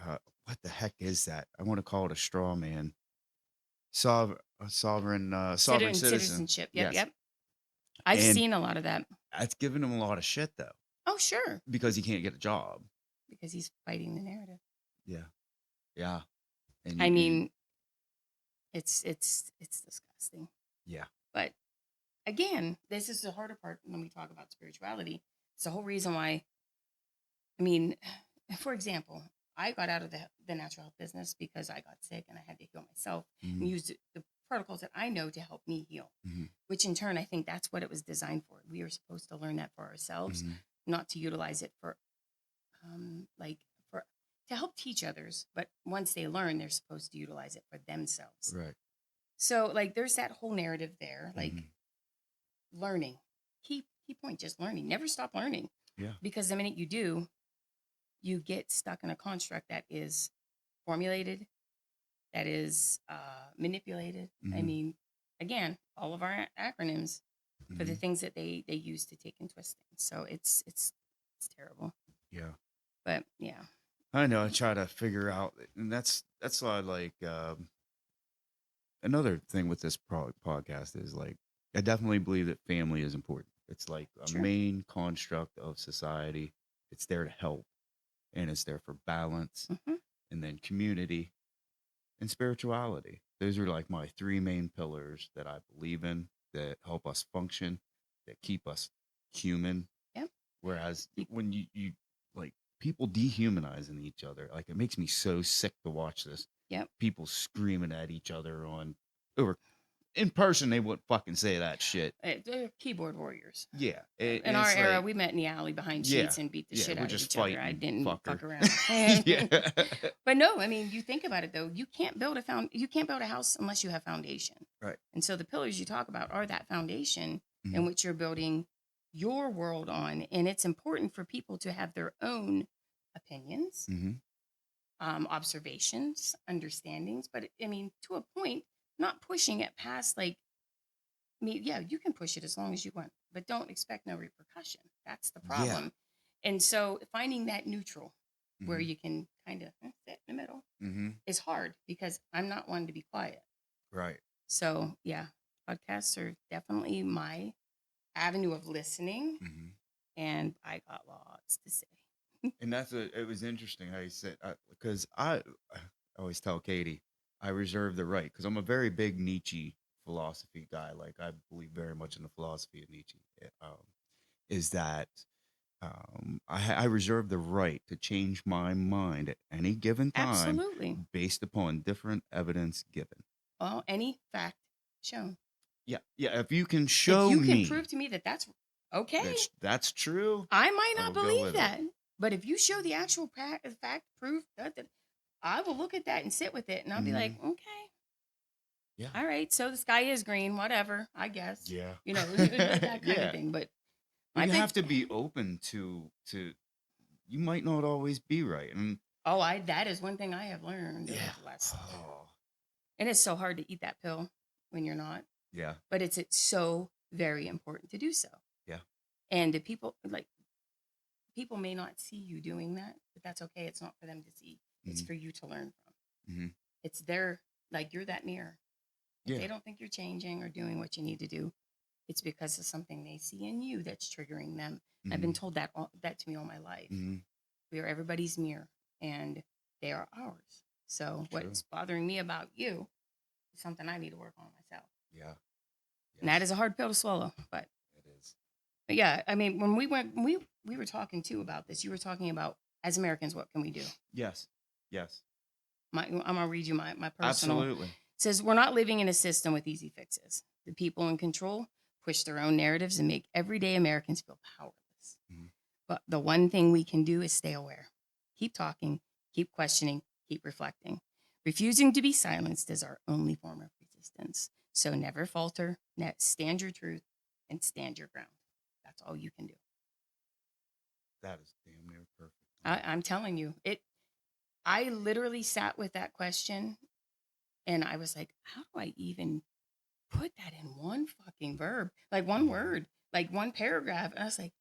what the heck is that? I want to call it a straw man. Sovereign citizen. Citizenship. Yep. I've seen a lot of that. That's given him a lot of shit, though. Oh, sure. Because he can't get a job. because he's fighting the narrative. Yeah. Yeah. And I mean, it's disgusting. yeah. But again, this is the harder part when we talk about spirituality. It's the whole reason why. I mean, for example, I got out of the natural health business because I got sick and I had to heal myself and use the protocols that I know to help me heal, which in turn, I think that's what it was designed for. We are supposed to learn that for ourselves, not to utilize it for, for to help teach others. But once they learn, they're supposed to utilize it for themselves. Right. So, like, there's that whole narrative there, like learning. Key point, just learning. Never stop learning. Yeah. Because the minute you do, you get stuck in a construct that is formulated, that is manipulated. I mean, again, all of our acronyms for the things that they use to take and twist things. So it's terrible. Yeah. But yeah, I know. I try to figure out, and that's why I like another thing with this podcast is like I definitely believe that family is important. It's like a Sure. main construct of society. It's there to help, and it's there for balance, and then community and spirituality. Those are like my three main pillars that I believe in that help us function, that keep us human. Yep. Whereas when you like people dehumanizing each other, like it makes me so sick to watch this. Yep. People screaming at each other over in person, they wouldn't fucking say that shit. They're keyboard warriors. Yeah. In our era, we met in the alley behind sheets and beat the shit we're out of just each other. I fighting, didn't fucker. fuck around. Yeah. But no, I mean, you think about it though. You can't build a house unless you have foundation. Right. And so the pillars you talk about are that foundation in which you're building your world on. And it's important for people to have their own opinions, observations, understandings. But I mean, to a point, not pushing it past like, I mean, yeah, you can push it as long as you want, but don't expect no repercussion. That's the problem. And so finding that neutral where you can kind of sit in the middle is hard because I'm not one to be quiet. Right. So yeah, podcasts are definitely my avenue of listening, and I got lots to say. And it was interesting how you said, because I always tell Katie, I reserve the right, because I'm a very big Nietzsche philosophy guy. Like I believe very much in the philosophy of Nietzsche. Is that I reserve the right to change my mind at any given time, Absolutely, based upon different evidence given. well, any fact shown. Yeah, if you can show if you me, can prove to me that that's okay, that's true. I might I not will go believe with that. But if you show the actual fact, proof, that, I will look at that and sit with it, and I'll be like, okay, Yeah. all right, so the sky is green, whatever, I guess. Yeah. You know, that kind of thing. But you have to be open to. You might not always be right, and that is one thing I have learned. yeah. And it's so hard to eat that pill when you're not. Yeah. But it's so very important to do so. Yeah. And the people may not see you doing that, but that's okay. It's not for them to see. It's for you to learn from. It's you're that mirror. If they don't think you're changing or doing what you need to do, it's because of something they see in you that's triggering them. I've been told that to me all my life. We are everybody's mirror, and they are ours. So what's bothering me about you is something I need to work on myself. Yeah. Yes. And that is a hard pill to swallow, but it is. But yeah, I mean, when we were talking too about this, you were talking about as Americans, what can we do? Yes. I'm gonna read you my personal. Absolutely. It says we're not living in a system with easy fixes. The people in control push their own narratives and make everyday Americans feel powerless. But the one thing we can do is stay aware. Keep talking, keep questioning, keep reflecting. Refusing to be silenced is our only form of resistance. So never falter, stand your truth, and stand your ground. That's all you can do. That is damn near perfect. I'm telling you, I literally sat with that question and I was like, how do I even put that in one fucking verb? Like one word, like one paragraph. And I was like,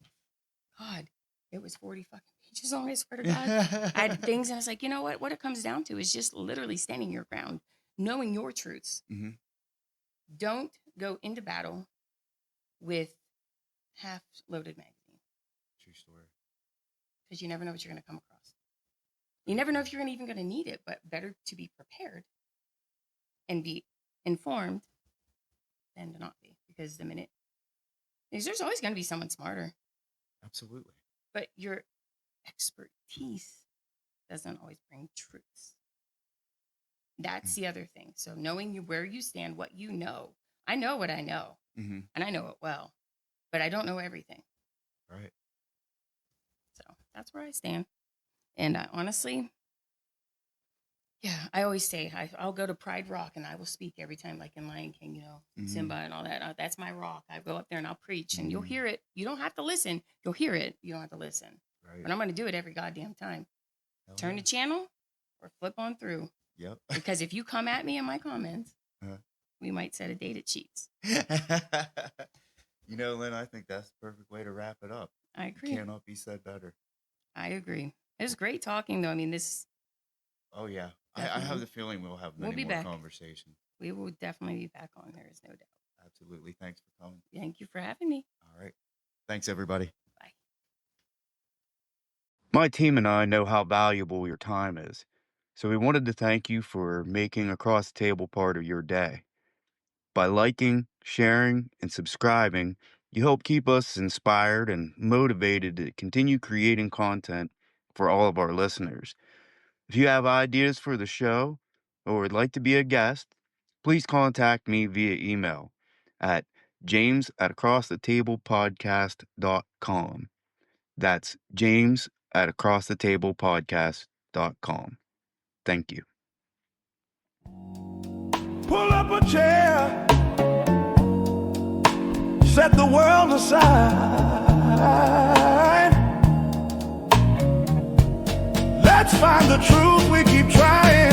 God, it was 40 fucking pages long, I swear to God. I had things and I was like, you know what? What it comes down to is just literally standing your ground, knowing your truths. Don't go into battle with half-loaded magazine. True story. Because you never know what you're going to come across. You never know if you're even going to need it, but better to be prepared and be informed than to not be. Because there's always going to be someone smarter. Absolutely. But your expertise doesn't always bring truths. That's the other thing. So knowing where you stand, what you know. I know what I know, Mm-hmm. and I know it well, but I don't know everything. Right. So that's where I stand. And I honestly, I always say I'll go to Pride Rock and I will speak every time, like in Lion King, Simba and all that. That's my rock. I go up there and I'll preach, and you'll hear it. You don't have to listen. You'll hear it. You don't have to listen. Right. But I'm going to do it every goddamn time. Hell Turn yeah. the channel or flip on through. Yep. Because if you come at me in my comments, we might set a date at Cheats. Lynn, I think that's the perfect way to wrap it up. I agree. Cannot be said better. I agree. It was great talking, though. I mean, Oh, yeah. I have the feeling we'll have many more conversations. We will definitely be back on. There is no doubt. Absolutely. Thanks for coming. Thank you for having me. All right. Thanks, everybody. Bye. My team and I know how valuable your time is, so we wanted to thank you for making Across the Table part of your day. By liking, sharing, and subscribing, you help keep us inspired and motivated to continue creating content for all of our listeners. If you have ideas for the show or would like to be a guest, please contact me via email at james@acrossthetablepodcast.com. That's james@acrossthetablepodcast.com. Thank you. Pull up a chair, set the world aside. Let's find the truth, we keep trying.